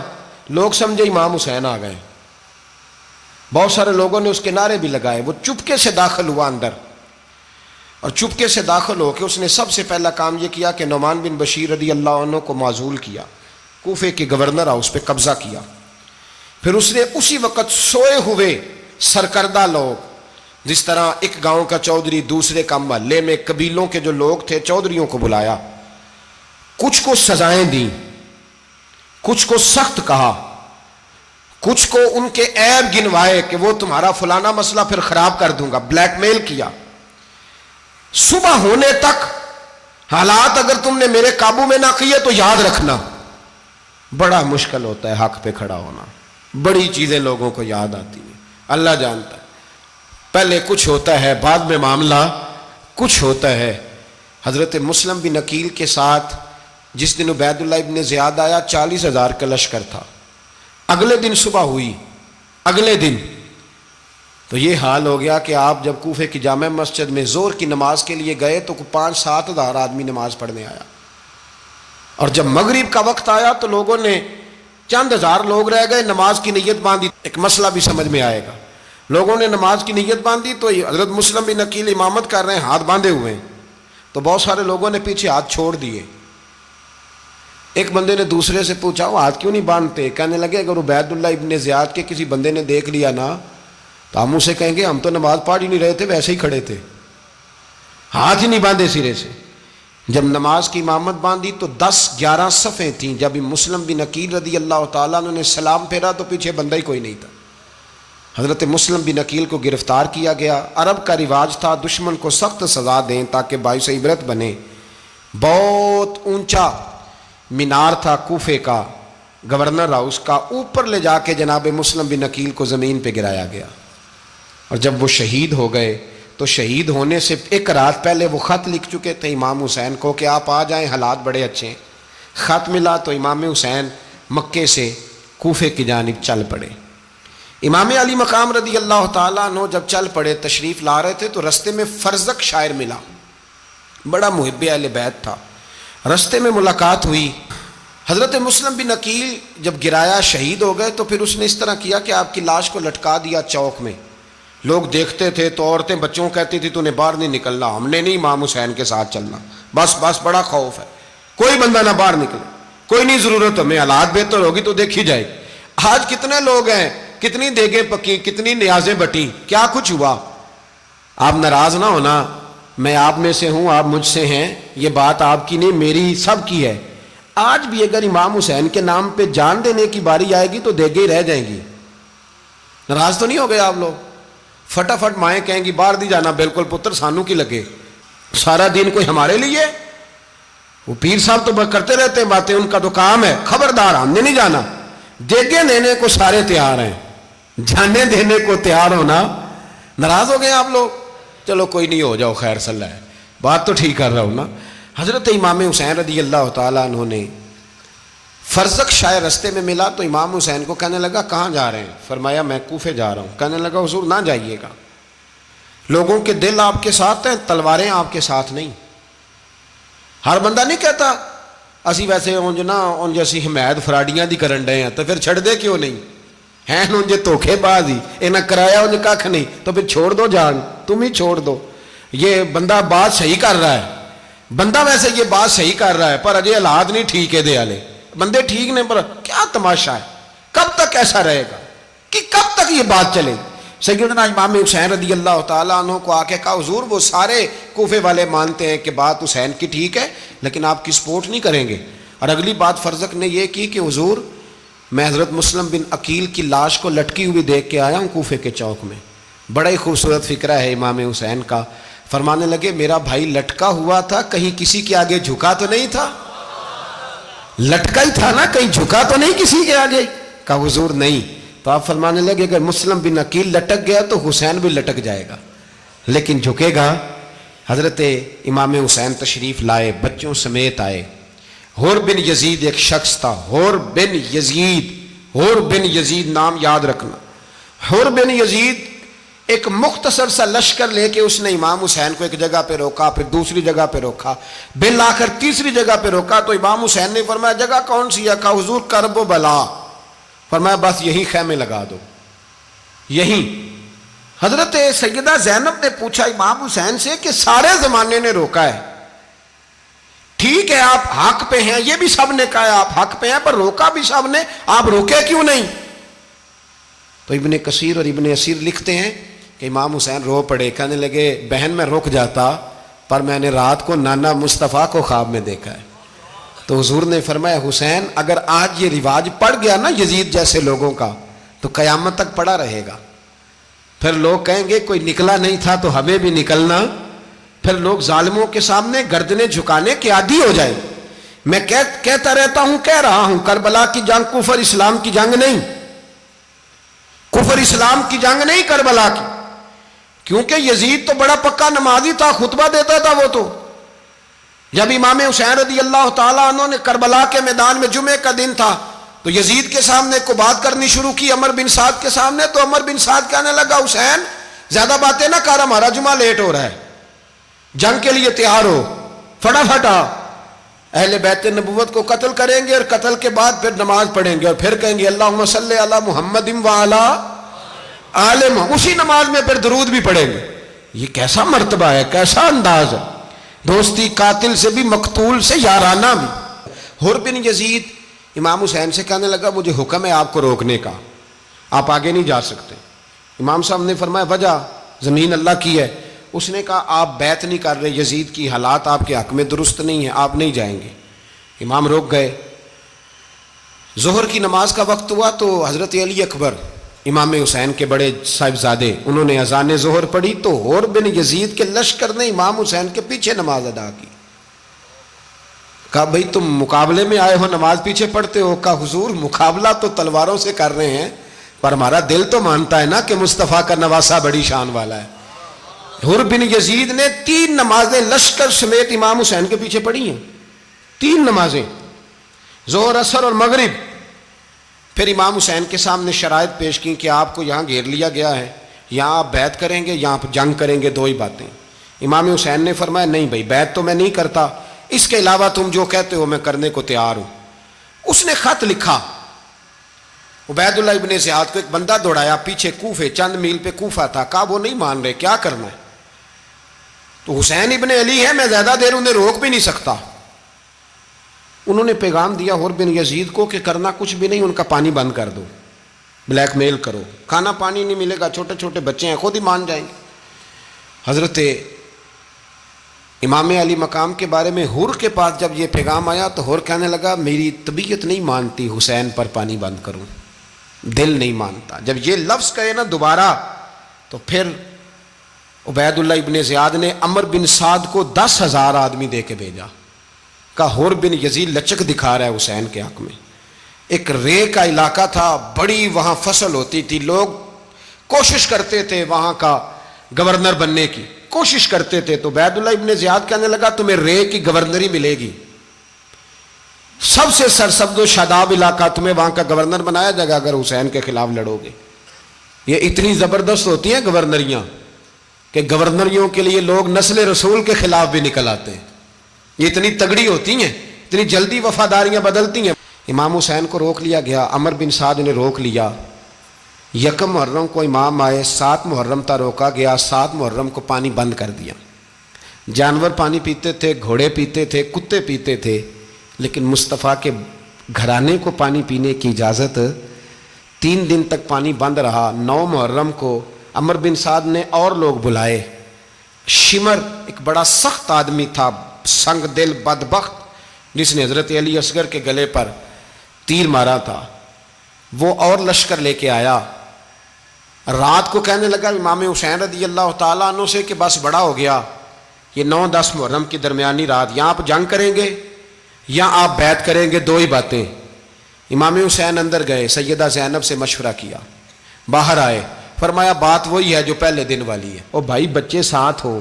لوگ سمجھے امام حسین آ گئے. بہت سارے لوگوں نے اس کے نعرے بھی لگائے. وہ چپکے سے داخل ہوا اندر, اور چپکے سے داخل ہو کے اس نے سب سے پہلا کام یہ کیا کہ نعمان بن بشیر رضی اللہ عنہ کو معزول کیا, کوفے کے گورنر ہاؤس پہ قبضہ کیا. پھر اس نے اسی وقت سوئے ہوئے سرکردہ لوگ, جس طرح ایک گاؤں کا چودھری دوسرے کا محلے میں قبیلوں کے جو لوگ تھے چودھریوں کو بلایا, کچھ کو سزائیں دیں, کچھ کو سخت کہا, کچھ کو ان کے عیب گنوائے کہ وہ تمہارا فلانا مسئلہ پھر خراب کر دوں گا, بلیک میل کیا. صبح ہونے تک حالات اگر تم نے میرے قابو میں نہ کیے تو یاد رکھنا بڑا مشکل ہوتا ہے حق پہ کھڑا ہونا. بڑی چیزیں لوگوں کو یاد آتی ہیں, اللہ جانتا ہے. پہلے کچھ ہوتا ہے, بعد میں معاملہ کچھ ہوتا ہے. حضرت مسلم بن عقیل کے ساتھ جس دن عبید اللہ ابن زیاد آیا 40,000 کا لشکر تھا. اگلے دن صبح ہوئی, اگلے دن تو یہ حال ہو گیا کہ آپ جب کوفے کی جامع مسجد میں زور کی نماز کے لیے گئے تو 5-7 ہزار آدمی نماز پڑھنے آیا. اور جب مغرب کا وقت آیا تو لوگوں نے چند ہزار لوگ رہ گئے, نماز کی نیت باندھی. ایک مسئلہ بھی سمجھ میں آئے گا. لوگوں نے نماز کی نیت باندھی تو حضرت مسلم بن عقیل امامت کر رہے ہیں, ہاتھ باندھے ہوئے ہیں, تو بہت سارے لوگوں نے پیچھے ہاتھ چھوڑ دیے. ایک بندے نے دوسرے سے پوچھا وہ ہاتھ کیوں نہیں باندھتے؟ کہنے لگے اگر عبید اللہ ابن زیاد کے کسی بندے نے دیکھ لیا نا تو ہم اسے کہیں گے ہم تو نماز پڑھ ہی نہیں رہے تھے, ویسے ہی کھڑے تھے, ہاتھ ہی نہیں باندھے سرے سے. جب نماز کی امامت باندھی تو 10-11 صفیں تھیں. جب مسلم بن عقیل رضی اللہ تعالیٰ عنہ نے سلام پھیرا تو پیچھے بندہ ہی کوئی نہیں تھا. حضرت مسلم بن عقیل کو گرفتار کیا گیا. عرب کا رواج تھا دشمن کو سخت سزا دیں تاکہ باعث عبرت بنے. بہت اونچا مینار تھا کوفے کا گورنر ہاؤس کا, اوپر لے جا کے جناب مسلم بن عقیل کو زمین پہ گرایا گیا. اور جب وہ شہید ہو گئے تو شہید ہونے سے ایک رات پہلے وہ خط لکھ چکے تھے امام حسین کو کہ آپ آ جائیں, حالات بڑے اچھے ہیں. خط ملا تو امام حسین مکے سے کوفے کی جانب چل پڑے. امام علی مقام رضی اللہ تعالیٰ عنہ جب چل پڑے تشریف لا رہے تھے تو رستے میں فرزق شاعر ملا, بڑا محب اہل بیت تھا. رستے میں ملاقات ہوئی. حضرت مسلم بن عقیل جب گرایا شہید ہو گئے تو پھر اس نے اس طرح کیا کہ آپ کی لاش کو لٹکا دیا چوک میں. لوگ دیکھتے تھے تو عورتیں بچوں کہتی تھی تو نے باہر نہیں نکلنا, ہم نے نہیں امام حسین کے ساتھ چلنا, بس بڑا خوف ہے, کوئی بندہ نہ باہر نکلے, کوئی نہیں ضرورت, ہمیں حالات بہتر ہوگی تو دیکھی جائے گی. آج کتنے لوگ ہیں, کتنی دیگیں پکی, کتنی نیازیں بٹی, کیا کچھ ہوا. آپ ناراض نہ ہونا, میں آپ میں سے ہوں, آپ مجھ سے ہیں, یہ بات آپ کی نہیں میری سب کی ہے. آج بھی اگر امام حسین کے نام پہ جان دینے کی باری آئے گی تو دیگیں رہ جائیں گی. ناراض تو نہیں ہو گئے آپ لوگ؟ فٹافٹ مائیں کہیں گی باہر دی جانا, بالکل پتر سانو کی لگے, سارا دن کوئی ہمارے لیے. وہ پیر صاحب تو کرتے رہتے ہیں باتیں, ان کا تو کام ہے, خبردار ہم نے نہیں جانا. دیگیں دینے کو سارے تیار ہیں, جانے دینے کو تیار ہونا. ناراض ہو گئے آپ لوگ؟ چلو کوئی نہیں, ہو جاؤ, خیر صلی اللہ ہے, بات تو ٹھیک کر رہا ہوں نا. حضرت امام حسین رضی اللہ تعالیٰ عنہ نے فرزق شاعر رستے میں ملا تو امام حسین کو کہنے لگا کہاں جا رہے ہیں؟ فرمایا میں کوفے جا رہا ہوں. کہنے لگا حضور نہ جائیے گا, لوگوں کے دل آپ کے ساتھ ہیں، تلواریں آپ کے ساتھ نہیں۔ ہر بندہ نہیں کہتا اسی ویسے اونج نا اونج اسی حمایت فراڈیاں دی کرن ڈے ہیں، تو پھر چھڑ دے کیوں نہیں؟ ہیں اونج دھوکھے باز ہی، انہیں کرایا اونج کھ نہیں، تو پھر چھوڑ دو جان، تم ہی چھوڑ دو۔ یہ بندہ بات صحیح کر رہا ہے، بندہ ویسے یہ بات صحیح کر رہا ہے، پر اجے حالات نہیں ٹھیک ہے دے والے، بندے ٹھیک نہیں، پر کیا تماشا ہے؟ کب تک ایسا رہے گا کہ کب تک یہ بات چلے؟ سیدنا امام حسین رضی اللہ تعالیٰ عنہ کو آ کے کہا حضور وہ سارے کوفے والے مانتے ہیں کہ بات حسین کی ٹھیک ہے لیکن آپ کی سپورٹ نہیں کریں گے۔ اور اگلی بات فرزق نے یہ کی کہ حضور میں حضرت مسلم بن عقیل کی لاش کو لٹکی ہوئی دیکھ کے آیا ہوں کوفے کے چوک میں، بڑا ہی خوبصورت فکرہ ہے امام حسین کا۔ فرمانے لگے میرا بھائی لٹکا ہوا تھا، کہیں کسی کے آگے جھکا تو نہیں تھا؟ لٹکا ہی تھا نا، کہیں جھکا تو نہیں کسی کے آگے؟ کہا حضور نہیں۔ تو آپ فرمانے لگے اگر مسلم بن عقیل لٹک گیا تو حسین بھی لٹک جائے گا، لیکن جھکے گا۔ حضرت امام حسین تشریف لائے، بچوں سمیت آئے۔ حور بن یزید ایک شخص تھا، حور بن یزید، حور بن یزید نام یاد رکھنا۔ حور بن یزید ایک مختصر سا لشکر لے کے اس نے امام حسین کو ایک جگہ پہ روکا، پھر دوسری جگہ پہ روکا، بالآخر تیسری جگہ پہ روکا۔ تو امام حسین نے فرمایا جگہ کون سی ہے؟ کہا حضور کرب و بلا۔ فرمایا بس یہی خیمے لگا دو، یہی۔ حضرت سیدہ زینب نے پوچھا امام حسین سے کہ سارے زمانے نے روکا ہے، ٹھیک ہے آپ حق پہ ہیں، یہ بھی سب نے کہا ہے آپ حق پہ ہیں، پر روکا بھی سب نے، آپ روکے کیوں نہیں؟ تو ابن کثیر اور ابن اسیر لکھتے ہیں کہ امام حسین رو پڑے، کہنے لگے بہن میں رک جاتا پر میں نے رات کو نانا مصطفیٰ کو خواب میں دیکھا ہے۔ تو حضور نے فرمایا حسین اگر آج یہ رواج پڑ گیا نا یزید جیسے لوگوں کا تو قیامت تک پڑا رہے گا، پھر لوگ کہیں گے کوئی نکلا نہیں تھا تو ہمیں بھی نکلنا، پھر لوگ ظالموں کے سامنے گردنیں جھکانے کے عادی ہو جائیں۔ میں کہتا رہتا ہوں، کہہ رہا ہوں، کربلا کی جنگ کفر اسلام کی جنگ نہیں، کفر اسلام کی جنگ نہیں کربلا کی، کیونکہ یزید تو بڑا پکا نمازی تھا، خطبہ دیتا تھا۔ وہ تو جب امام حسین رضی اللہ تعالیٰ عنہ نے کربلا کے میدان میں جمعے کا دن تھا تو یزید کے سامنے کو بات کرنی شروع کی عمر بن سعد کے سامنے، تو عمر بن سعد کہنے لگا حسین زیادہ باتیں نہ کر، ہمارا جمعہ لیٹ ہو رہا ہے، جنگ کے لیے تیار ہو، فٹافٹ آ۔ اہل بیت نبوت کو قتل کریں گے اور قتل کے بعد پھر نماز پڑھیں گے اور پھر کہیں گے اللہم صلی علی محمد وعلی آل محمد، اسی نماز میں پھر درود بھی پڑھیں گے۔ یہ کیسا مرتبہ ہے، کیسا انداز ہے، دوستی قاتل سے بھی مقتول سے یارانہ بھی۔ حور بن یزید امام حسین سے کہنے لگا مجھے حکم ہے آپ کو روکنے کا، آپ آگے نہیں جا سکتے۔ امام صاحب نے فرمایا وجہ؟ زمین اللہ کی ہے۔ اس نے کہا آپ بیعت نہیں کر رہے، یزید کی حالات آپ کے حق میں درست نہیں ہیں، آپ نہیں جائیں گے۔ امام روک گئے۔ ظہر کی نماز کا وقت ہوا تو حضرت علی اکبر امام حسین کے بڑے صاحبزادے انہوں نے اذان ظہر پڑھی تو حور بن یزید کے لشکر نے امام حسین کے پیچھے نماز ادا کی۔ کہا بھئی تم مقابلے میں آئے ہو نماز پیچھے پڑھتے ہو؟ کہا حضور مقابلہ تو تلواروں سے کر رہے ہیں پر ہمارا دل تو مانتا ہے نا کہ مصطفیٰ کا نواسہ بڑی شان والا ہے۔ حور بن یزید نے 3 نمازیں لشکر سمیت امام حسین کے پیچھے پڑھی ہیں، 3 نمازیں، ظہر اثر اور مغرب۔ پھر امام حسین کے سامنے شرائط پیش کی کہ آپ کو یہاں گھیر لیا گیا ہے، یہاں آپ بیعت کریں گے، یہاں جنگ کریں گے، 2 ہی باتیں۔ امام حسین نے فرمایا نہیں بھائی بیعت تو میں نہیں کرتا، اس کے علاوہ تم جو کہتے ہو میں کرنے کو تیار ہوں۔ اس نے خط لکھا، عبید اللہ ابن زیاد کو ایک بندہ دوڑایا پیچھے، کوفے چند میل پہ کوفہ تھا، کہا وہ نہیں مان رہے، کیا کرنا ہے؟ تو حسین ابن علی ہے، میں زیادہ دیر انہیں روک بھی نہیں سکتا۔ انہوں نے پیغام دیا حور بن یزید کو کہ کرنا کچھ بھی نہیں، ان کا پانی بند کر دو، بلیک میل کرو، کھانا پانی نہیں ملے گا، چھوٹے چھوٹے بچے ہیں، خود ہی مان جائیں گے۔ حضرت امام علی مقام کے بارے میں حور کے پاس جب یہ پیغام آیا تو حور کہنے لگا میری طبیعت نہیں مانتی حسین پر پانی بند کروں، دل نہیں مانتا۔ جب یہ لفظ کہے نا دوبارہ تو پھر عبید اللہ ابن زیاد نے عمر بن سعد کو 10,000 آدمی دے کے بھیجا، کہا حور بن یزید لچک دکھا رہا ہے حسین کے حق میں۔ ایک رے کا علاقہ تھا، بڑی وہاں فصل ہوتی تھی، لوگ کوشش کرتے تھے وہاں کا گورنر بننے کی، کوشش کرتے تھے۔ تو عبید اللہ ابن زیاد کہنے لگا تمہیں رے کی گورنری ملے گی، سب سے سرسبز و شاداب علاقہ، تمہیں وہاں کا گورنر بنایا جائے گا اگر حسین کے خلاف لڑو گے۔ یہ اتنی زبردست ہوتی ہیں گورنریاں، کہ گورنریوں کے لیے لوگ نسل رسول کے خلاف بھی نکل آتے ہیں. یہ اتنی تگڑی ہوتی ہیں, اتنی جلدی وفاداریاں بدلتی ہیں. امام حسین کو روک لیا گیا, عمر بن سعد نے روک لیا. یکم محرم کو امام آئے, 7 محرم تا روکا گیا, 7 محرم کو پانی بند کر دیا. جانور پانی پیتے تھے, گھوڑے پیتے تھے, کتے پیتے تھے, لیکن مصطفیٰ کے گھرانے کو پانی پینے کی اجازت. 3 دن تک پانی بند رہا. 9 محرم کو عمر بن سعد نے اور لوگ بلائے. شمر ایک بڑا سخت آدمی تھا, سنگ دل بدبخت, جس نے حضرت علی اصغر کے گلے پر تیر مارا تھا, وہ اور لشکر لے کے آیا. رات کو کہنے لگا امام حسین رضی اللہ تعالیٰ عنہ سے کہ بس بڑا ہو گیا, یہ 9-10 محرم کی درمیانی رات, یہاں آپ جنگ کریں گے یا آپ بیعت کریں گے, 2 ہی باتیں. امام حسین اندر گئے, سیدہ زینب سے مشورہ کیا, باہر آئے, فرمایا بات وہی ہے جو پہلے دن والی ہے. او بھائی بچے ساتھ ہو,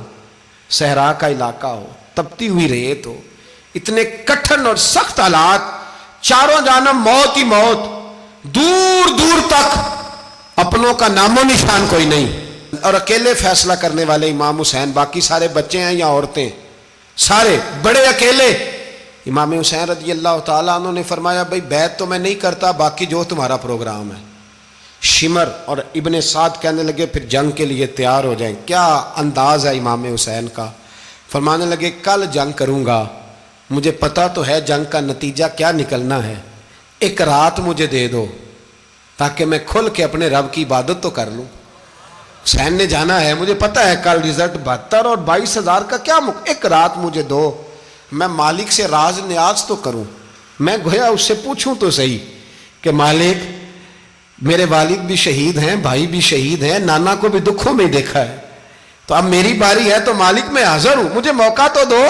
صحرا کا علاقہ ہو, تپتی ہوئی ریت ہو, اتنے کٹھن اور سخت حالات, چاروں جانب موت ہی موت, دور دور تک اپنوں کا نام و نشان کوئی نہیں, اور اکیلے فیصلہ کرنے والے امام حسین, باقی سارے بچے ہیں یا عورتیں, سارے بڑے اکیلے. امام حسین رضی اللہ تعالیٰ عنہ نے فرمایا بھائی بیعت تو میں نہیں کرتا, باقی جو تمہارا پروگرام ہے. شمر اور ابن سعد کہنے لگے پھر جنگ کے لیے تیار ہو جائیں. کیا انداز ہے امام حسین کا, فرمانے لگے کل جنگ کروں گا, مجھے پتا تو ہے جنگ کا نتیجہ کیا نکلنا ہے, 1 رات مجھے دے دو تاکہ میں کھل کے اپنے رب کی عبادت تو کر لوں. حسین نے جانا ہے, مجھے پتا ہے کل رزلٹ 72 اور 22,000 کا کیا 1 رات مجھے دو, میں مالک سے راز نیاز تو کروں, میں گویا اس سے پوچھوں تو صحیح کہ مالک میرے والد بھی شہید ہیں, بھائی بھی شہید ہیں, نانا کو بھی دکھوں میں دیکھا ہے, تو اب میری باری ہے, تو مالک میں حاضر ہوں, مجھے موقع تو دو,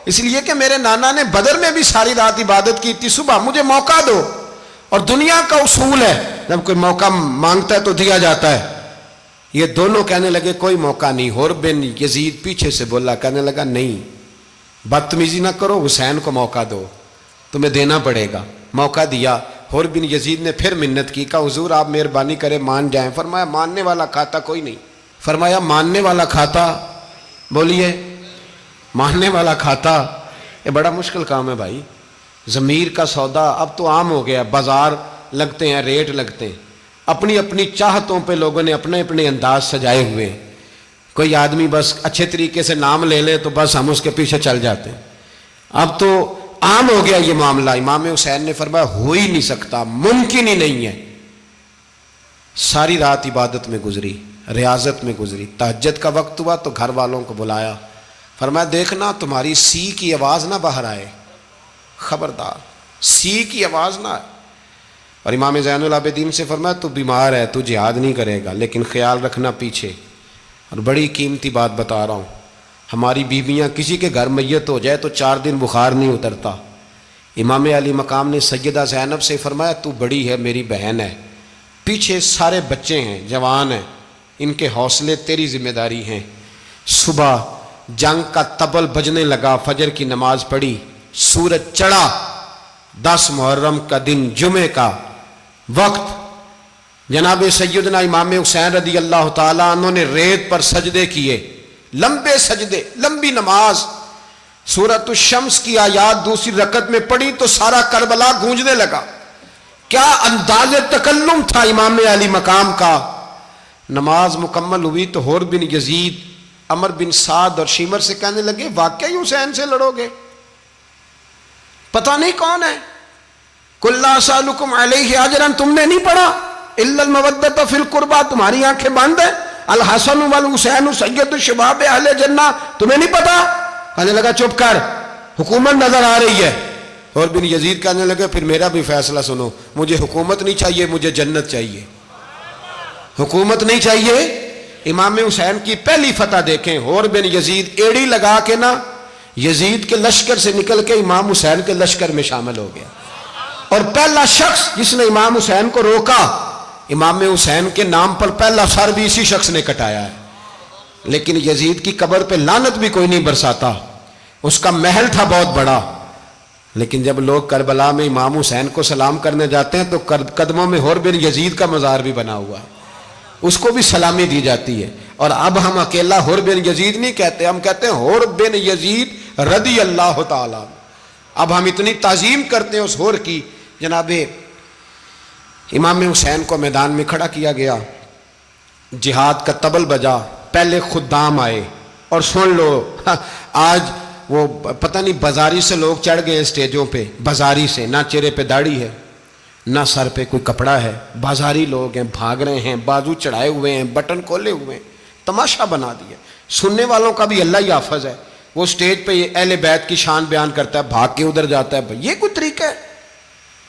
اس لیے کہ میرے نانا نے بدر میں بھی ساری رات عبادت کی تھی, صبح مجھے موقع دو. اور دنیا کا اصول ہے جب کوئی موقع مانگتا ہے تو دیا جاتا ہے. یہ دونوں کہنے لگے کوئی موقع نہیں. حر بن یزید پیچھے سے بولا, کہنے لگا نہیں بدتمیزی نہ کرو, حسین کو موقع دو, تمہیں دینا پڑے گا. موقع دیا. حر بن یزید نے پھر منت کی, کہا حضور آپ مہربانی کریں مان جائیں. فرمایا ماننے والا کھاتا کوئی نہیں. فرمایا ماننے والا کھاتا, بولیے ماننے والا کھاتا. یہ بڑا مشکل کام ہے بھائی, ضمیر کا سودا اب تو عام ہو گیا, بازار لگتے ہیں, ریٹ لگتے ہیں, اپنی اپنی چاہتوں پہ لوگوں نے اپنے اپنے انداز سجائے ہوئے ہیں. کوئی آدمی بس اچھے طریقے سے نام لے لے تو بس ہم اس کے پیچھے چل جاتے ہیں. اب تو عام ہو گیا یہ معاملہ. امام حسین نے فرمایا ہو ہی نہیں سکتا, ممکن ہی نہیں ہے. ساری رات عبادت میں گزری, ریاضت میں گزری. تہجد کا وقت ہوا تو گھر والوں کو بلایا, فرمایا دیکھنا تمہاری سی کی آواز نہ باہر آئے, خبردار سی کی آواز نہ آئے. اور امام زین العابدین سے فرمایا تو بیمار ہے, تو جہاد نہیں کرے گا, لیکن خیال رکھنا پیچھے. اور بڑی قیمتی بات بتا رہا ہوں, ہماری بیویاں کسی کے گھر میت ہو جائے تو 4 دن بخار نہیں اترتا. امام علی مقام نے سیدہ زینب سے فرمایا تو بڑی ہے, میری بہن ہے, پیچھے سارے بچے ہیں, جوان ہیں, ان کے حوصلے تیری ذمہ داری ہیں. صبح جنگ کا طبل بجنے لگا, فجر کی نماز پڑھی, سورج چڑھا, 10 محرم کا دن جمعے کا وقت. جناب سیدنا امام حسین رضی اللہ تعالیٰ عنہ نے ریت پر سجدے کیے, لمبے سجدے, لمبی نماز. سورۃ الشمس کی آیات دوسری رکعت میں پڑھی تو سارا کربلا گونجنے لگا. کیا انداز تکلم تھا امام علی مقام کا. نماز مکمل ہوئی تو حر بن یزید, عمر بن سعد اور شمر سے کہنے لگے واقعی حسین سے لڑو گے, پتہ نہیں کون ہے. قل لا اسألکم علیہ اجرا, تم نے نہیں پڑھا, الا المودۃ فی القربى, تمہاری آنکھیں بند ہیں. الحسن والحسین سید الشباب اہل جنہ, تمہیں نہیں پتا. کہنے لگا چپ کر, حکومت نظر آ رہی ہے. اور بن یزید کہنے لگے پھر میرا بھی فیصلہ سنو, مجھے حکومت نہیں چاہیے, مجھے جنت چاہیے. حکومت نہیں چاہیے. امام حسین کی پہلی فتح دیکھیں, اور بن یزید ایڑی لگا کے نا یزید کے لشکر سے نکل کے امام حسین کے لشکر میں شامل ہو گیا. اور پہلا شخص جس نے امام حسین کو روکا, امام حسین کے نام پر پہلا سر بھی اسی شخص نے کٹایا ہے. لیکن یزید کی قبر پہ لعنت بھی کوئی نہیں برساتا, اس کا محل تھا بہت بڑا. لیکن جب لوگ کربلا میں امام حسین کو سلام کرنے جاتے ہیں تو قدموں میں حر بن یزید کا مزار بھی بنا ہوا ہے, اس کو بھی سلامی دی جاتی ہے. اور اب ہم اکیلا حر بن یزید نہیں کہتے، ہم کہتے ہیں حر بن یزید رضی اللہ تعالیٰ۔ اب ہم اتنی تعظیم کرتے ہیں اس حر کی۔ جناب امام حسین کو میدان میں کھڑا کیا گیا، جہاد کا طبل بجا، پہلے خدام آئے، اور سن لو آج وہ پتہ نہیں بازاری سے لوگ چڑھ گئے اسٹیجوں پہ، بازاری سے، نہ چہرے پہ داڑھی ہے نہ سر پہ کوئی کپڑا ہے، بازاری لوگ ہیں، بھاگ رہے ہیں، بازو چڑھائے ہوئے ہیں، بٹن کھولے ہوئے ہیں، تماشا بنا دیا۔ سننے والوں کا بھی اللہ ہی حافظ ہے، وہ سٹیج پہ اہل بیت کی شان بیان کرتا ہے، بھاگ کے ادھر جاتا ہے۔ بھائی یہ کوئی طریقہ ہے؟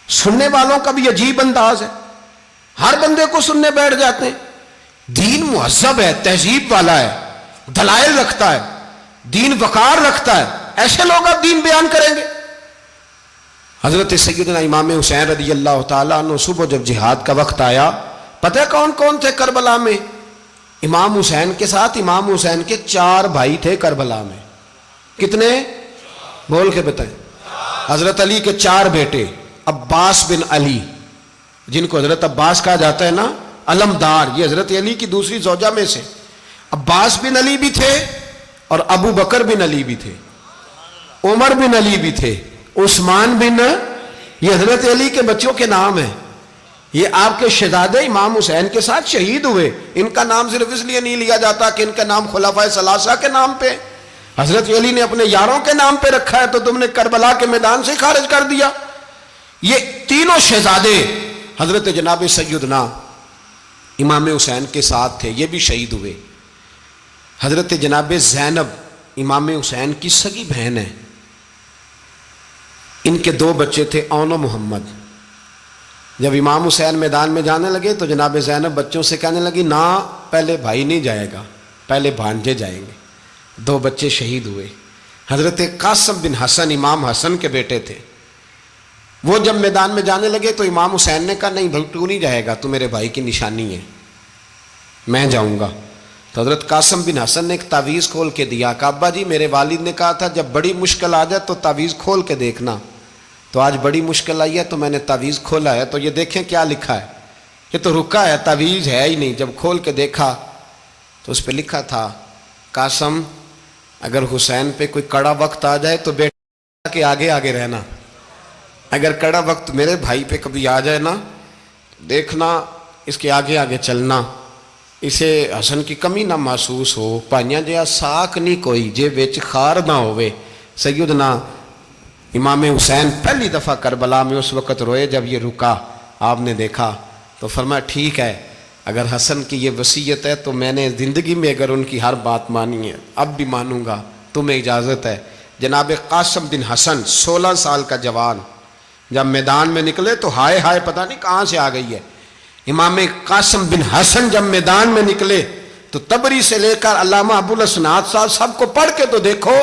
سننے والوں کا بھی عجیب انداز ہے، ہر بندے کو سننے بیٹھ جاتے ہیں۔ دین مہذب ہے، تہذیب والا ہے، دلائل رکھتا ہے، دین وقار رکھتا ہے، ایسے لوگ اب دین بیان کریں گے؟ حضرت سیدنا امام حسین رضی اللہ تعالیٰ عنہ صبح جب جہاد کا وقت آیا، پتہ ہے کون کون تھے کربلا میں؟ امام حسین کے ساتھ امام حسین کے 4 بھائی تھے کربلا میں۔ کتنے؟ بول کے بتائیں۔ حضرت علی کے 4 بیٹے، عباس بن علی، جن کو حضرت عباس کہا جاتا ہے نا، علمدار، یہ حضرت علی کی دوسری زوجہ میں سے۔ عباس بن علی بھی تھے اور ابو بکر بن علی بھی تھے، عمر بن علی بھی تھے، عثمان بن، یہ حضرت علی کے بچوں کے نام ہیں۔ یہ آپ کے شہزادے امام حسین کے ساتھ شہید ہوئے، ان کا نام صرف اس لیے نہیں لیا جاتا کہ ان کا نام خلفائے ثلاثہ کے نام پہ، حضرت علی نے اپنے یاروں کے نام پہ رکھا ہے، تو تم نے کربلا کے میدان سے خارج کر دیا۔ یہ تینوں شہزادے حضرت جناب سیدنا امام حسین کے ساتھ تھے، یہ بھی شہید ہوئے۔ حضرت جناب زینب امام حسین کی سگی بہن ہے، ان کے 2 بچے تھے، اون و محمد۔ جب امام حسین میدان میں جانے لگے تو جناب زینب بچوں سے کہنے لگی، نہ پہلے بھائی نہیں جائے گا، پہلے بھانجے جائیں گے۔ 2 بچے شہید ہوئے۔ حضرت قاسم بن حسن امام حسن کے بیٹے تھے، وہ جب میدان میں جانے لگے تو امام حسین نے کہا، نہیں بھائی تو نہیں جائے گا، تو میرے بھائی کی نشانی ہے، میں جاؤں گا۔ تو حضرت قاسم بن حسن نے ایک تعویذ کھول کے دیا کہ ابا جی میرے والد نے کہا تھا جب بڑی مشکل آ جائے تو تعویذ کھول کے دیکھنا، تو آج بڑی مشکل آئی ہے تو میں نے تعویذ کھولا ہے، تو یہ دیکھیں کیا لکھا ہے، یہ تو رکا ہے، تعویذ ہے ہی نہیں۔ جب کھول کے دیکھا تو اس پہ لکھا تھا، قاسم اگر حسین پہ کوئی کڑا وقت آ جائے تو بیٹا کے آگے آگے رہنا، اگر کڑا وقت میرے بھائی پہ کبھی آ جائے نا، دیکھنا اس کے آگے آگے چلنا، اسے حسن کی کمی نہ محسوس ہو، پائیاں جہاں ساک نہیں کوئی جے وچ خار نہ ہوئے۔ سیدنا امام حسین پہلی دفعہ کربلا میں اس وقت روئے جب یہ رکا، آپ نے دیکھا تو فرمایا ٹھیک ہے، اگر حسن کی یہ وصیت ہے تو میں نے زندگی میں اگر ان کی ہر بات مانی ہے اب بھی مانوں گا، تمہیں اجازت ہے۔ جناب قاسم بن حسن 16 سال کا جوان جب میدان میں نکلے تو ہائے ہائے پتہ نہیں کہاں سے آ گئی ہے۔ امام قاسم بن حسن جب میدان میں نکلے تو تبری سے لے کر علامہ ابو الاسناد صاحب سب کو پڑھ کے تو دیکھو،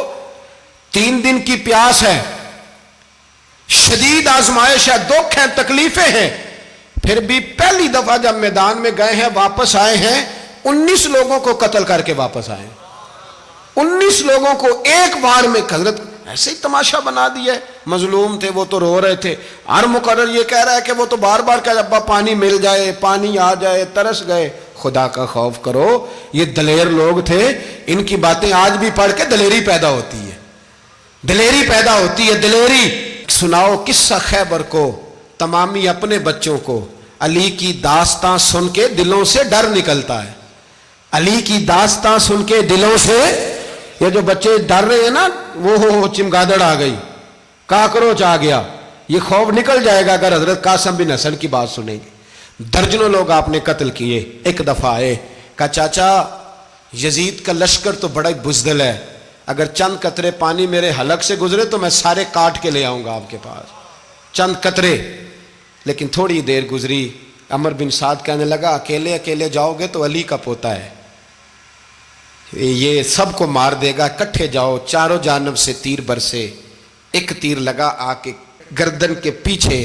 3 دن کی پیاس ہے، شدید آزمائش ہے، دکھ ہیں، تکلیفیں ہیں، پھر بھی پہلی دفعہ جب میدان میں گئے ہیں واپس آئے ہیں 19 لوگوں کو قتل کر کے واپس آئے ہیں، 19 لوگوں کو ایک بار میں۔ حضرت ایسے ہی تماشا بنا دیا ہے، مظلوم تھے وہ تو رو رہے تھے، ہر مقرر یہ کہہ رہا ہے کہ وہ تو بار بار کہہ ابا پانی مل جائے، پانی آ جائے، ترس گئے۔ خدا کا خوف کرو، یہ دلیر لوگ تھے، ان کی باتیں آج بھی پڑھ کے دلیری پیدا ہوتی ہے، دلیری پیدا ہوتی ہے، دلیری۔ سناؤ قصہ خیبر کو تمامی اپنے بچوں کو، علی کی داستان سن کے دلوں سے ڈر نکلتا ہے، علی کی داستان سن کے دلوں سے، یہ جو بچے ڈر رہے ہیں نا، وہ چمگادڑ آ گئی، کاکروچ آ گیا، یہ خوف نکل جائے گا اگر حضرت قاسم بن حسن کی بات سنیں گے۔ درجنوں لوگ آپ نے قتل کیے۔ ایک دفعہ آئے، کہا چاچا یزید کا لشکر تو بڑا بزدل ہے، اگر چند قطرے پانی میرے حلق سے گزرے تو میں سارے کاٹ کے لے آؤں گا آپ کے پاس، چند قطرے۔ لیکن تھوڑی دیر گزری، عمر بن سعد کہنے لگا اکیلے اکیلے جاؤ گے تو علی کا پوتا ہے، یہ سب کو مار دے گا، کٹھے جاؤ۔ چاروں جانب سے تیر برسے، ایک تیر لگا آ کے گردن کے پیچھے،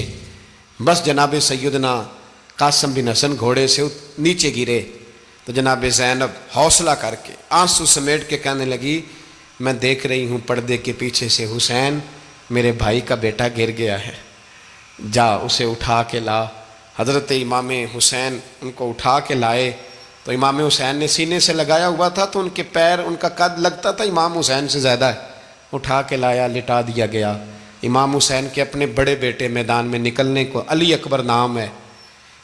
بس جناب سیدنا قاسم بن حسن گھوڑے سے نیچے گرے تو جناب زینب حوصلہ کر کے آنسو سمیٹ کے کہنے لگی میں دیکھ رہی ہوں پردے کے پیچھے سے حسین میرے بھائی کا بیٹا گر گیا ہے، جا اسے اٹھا کے لا۔ حضرت امام حسین ان کو اٹھا کے لائے تو امام حسین نے سینے سے لگایا ہوا تھا تو ان کے پیر، ان کا قد لگتا تھا امام حسین سے زیادہ ہے، اٹھا کے لایا، لٹا دیا گیا۔ امام حسین کے اپنے بڑے بیٹے میدان میں نکلنے کو، علی اکبر نام ہے،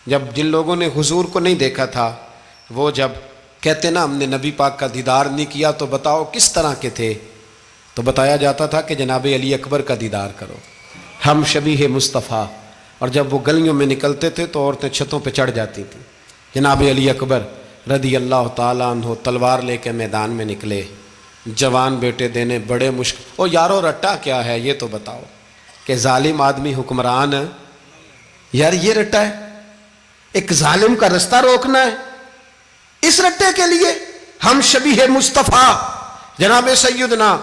جب جن لوگوں نے حضور کو نہیں دیکھا تھا وہ جب کہتے نا ہم نے نبی پاک کا دیدار نہیں کیا تو بتاؤ کس طرح کے تھے، تو بتایا جاتا تھا کہ جناب علی اکبر کا دیدار کرو، ہم شبیہ مصطفیٰ۔ اور جب وہ گلیوں میں نکلتے تھے تو عورتیں چھتوں پہ چڑھ جاتی تھیں۔ جناب علی اکبر رضی اللہ تعالیٰ عنہ تلوار لے کے میدان میں نکلے، جوان بیٹے دینے بڑے مشکل۔ او یارو رٹا کیا ہے یہ تو بتاؤ، کہ ظالم آدمی حکمران، یار یہ رٹا ہے، ایک ظالم کا رستہ روکنا ہے، اس رٹے کے لیے ہم شبیہ مصطفیٰ۔ جناب سیدنا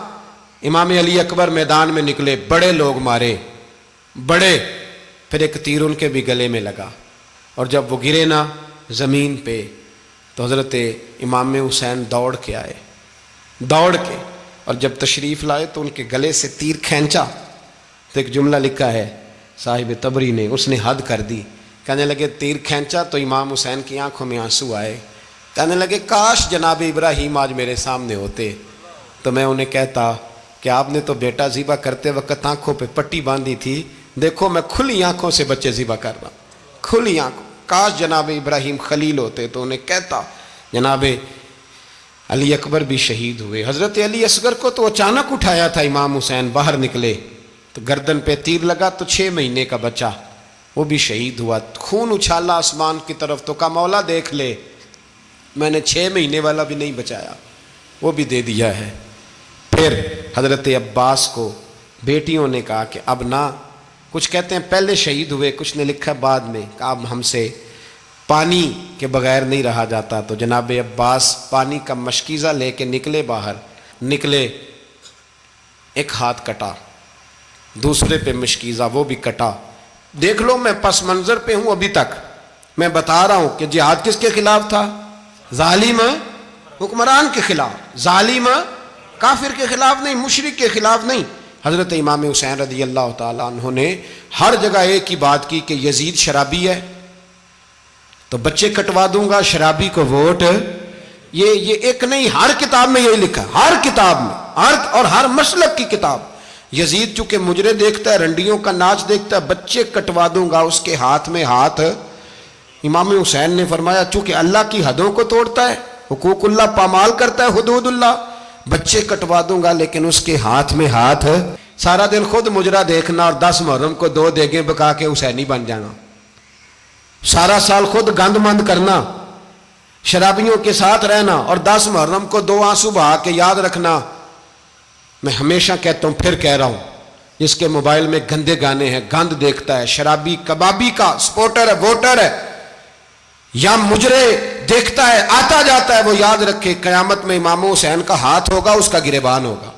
امام علی اکبر میدان میں نکلے، بڑے لوگ مارے، بڑے، پھر ایک تیر ان کے بھی گلے میں لگا، اور جب وہ گرے نا زمین پہ تو حضرت امام حسین دوڑ کے آئے، دوڑ کے، اور جب تشریف لائے تو ان کے گلے سے تیر کھینچا تو ایک جملہ لکھا ہے صاحب طبری نے، اس نے حد کر دی، کہنے لگے تیر کھینچا تو امام حسین کی آنکھوں میں آنسو آئے، کہنے لگے کاش جناب ابراہیم آج میرے سامنے ہوتے تو میں انہیں کہتا کہ آپ نے تو بیٹا ذبح کرتے وقت آنکھوں پہ پٹی باندھی تھی، دیکھو میں کھلی آنکھوں سے بچے ذبح کر رہا ہوں، کھلی آنکھوں، کاش جناب ابراہیم خلیل ہوتے تو انہیں کہتا۔ جناب علی اکبر بھی شہید ہوئے۔ حضرت علی اصغر کو تو اچانک اٹھایا تھا امام حسین، باہر نکلے تو گردن پہ تیر لگا تو 6 مہینے کا بچہ وہ بھی شہید ہوا، خون اچھالا آسمان کی طرف تو کہا مولا دیکھ لے، میں نے 6 مہینے والا بھی نہیں بچایا، وہ بھی دے دیا ہے۔ پھر حضرت عباس کو بیٹیوں نے کہا کہ اب نہ، کچھ کہتے ہیں پہلے شہید ہوئے، کچھ نے لکھا بعد میں، کہ اب ہم سے پانی کے بغیر نہیں رہا جاتا، تو جناب عباس پانی کا مشکیزہ لے کے نکلے، باہر نکلے، ایک ہاتھ کٹا، دوسرے پہ مشکیزہ وہ بھی کٹا۔ دیکھ لو میں پس منظر پہ ہوں ابھی تک، میں بتا رہا ہوں کہ جہاد کس کے خلاف تھا؟ ظالم حکمران کے خلاف، ظالم کافر کے خلاف نہیں، مشرک کے خلاف نہیں۔ حضرت امام حسین رضی اللہ تعالیٰ عنہ نے ہر جگہ ایک ہی بات کی کہ یزید شرابی ہے تو بچے کٹوا دوں گا، شرابی کو ووٹ۔ یہ ایک نہیں، ہر کتاب میں یہی لکھا، ہر کتاب میں، اور ہر مسلک کی کتاب۔ یزید چونکہ مجرے دیکھتا ہے، رنڈیوں کا ناچ دیکھتا ہے، بچے کٹوا دوں گا، اس کے ہاتھ میں ہاتھ۔ امام حسین نے فرمایا چونکہ اللہ کی حدوں کو توڑتا ہے، حقوق اللہ پامال کرتا ہے، حدود اللہ، بچے کٹوا دوں گا لیکن اس کے ہاتھ میں ہاتھ۔ سارا دن خود مجرا دیکھنا اور 10 محرم کو 2 دیگیں پکا کے حسینی بن جانا، سارا سال خود گند مند کرنا، شرابیوں کے ساتھ رہنا، اور 10 محرم کو 2 آنسو بہا کے یاد رکھنا۔ میں ہمیشہ کہتا ہوں، پھر کہہ رہا ہوں، جس کے موبائل میں گندے گانے ہیں، گند دیکھتا ہے، شرابی کبابی کا سپورٹر ہے، ووٹر ہے، یا مجرے دیکھتا ہے آتا جاتا ہے، وہ یاد رکھے قیامت میں امام حسین کا ہاتھ ہوگا، اس کا گریبان ہوگا۔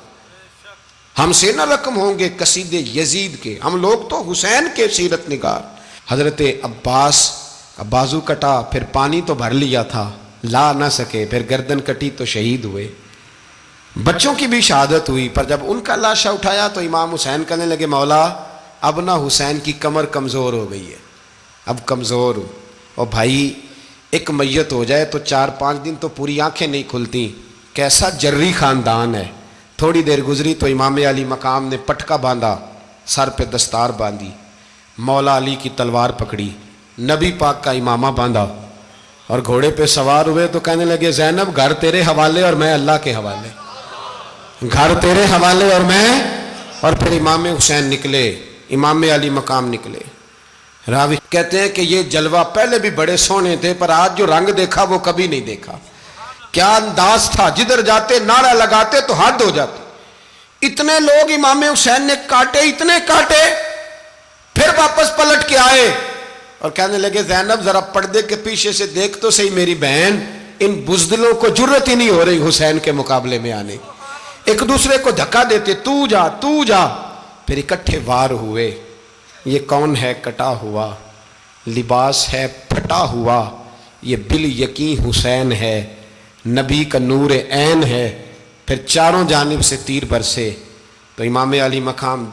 ہم سے نہ رقم ہوں گے قصیدے یزید کے، ہم لوگ تو حسین کے سیرت نگار۔ حضرت عباس کا بازو کٹا، پھر پانی تو بھر لیا تھا، لا نہ سکے، پھر گردن کٹی تو شہید ہوئے۔ بچوں کی بھی شہادت ہوئی، پر جب ان کا لاشا اٹھایا تو امام حسین کہنے لگے مولا اب نہ حسین کی کمر کمزور ہو گئی ہے، اب کمزور ہو، اور بھائی ایک میت ہو جائے تو 4-5 دن تو پوری آنکھیں نہیں کھلتی، کیسا جری خاندان ہے۔ تھوڑی دیر گزری تو امام علی مقام نے پٹکا باندھا، سر پہ دستار باندھی، مولا علی کی تلوار پکڑی، نبی پاک کا امامہ باندھا، اور گھوڑے پہ سوار ہوئے تو کہنے لگے زینب گھر تیرے حوالے اور میں اللہ کے حوالے، گھر تیرے حوالے اور میں۔ اور پھر امام حسین نکلے، امام علی مقام نکلے۔ راوی کہتے ہیں کہ یہ جلوہ پہلے بھی بڑے سونے تھے، پر آج جو رنگ دیکھا وہ کبھی نہیں دیکھا۔ کیا انداز تھا، جدھر جاتے نعرہ لگاتے تو حد ہو جاتی۔ اتنے لوگ امام حسین نے کاٹے، اتنے کاٹے، پھر واپس پلٹ کے آئے اور کہنے لگے زینب ذرا پردے کے پیچھے سے دیکھ تو صحیح میری بہن، ان بزدلوں کو جرت ہی نہیں ہو رہی حسین کے مقابلے میں آنے، ایک دوسرے کو دھکا دیتے، تو جا تو جا۔ پھر اکٹھے وار ہوئے، یہ کون ہے کٹا ہوا، لباس ہے پھٹا ہوا، یہ بال یقین حسین ہے، نبی کا نور عین ہے۔ پھر چاروں جانب سے تیر برسے تو امام علی مقام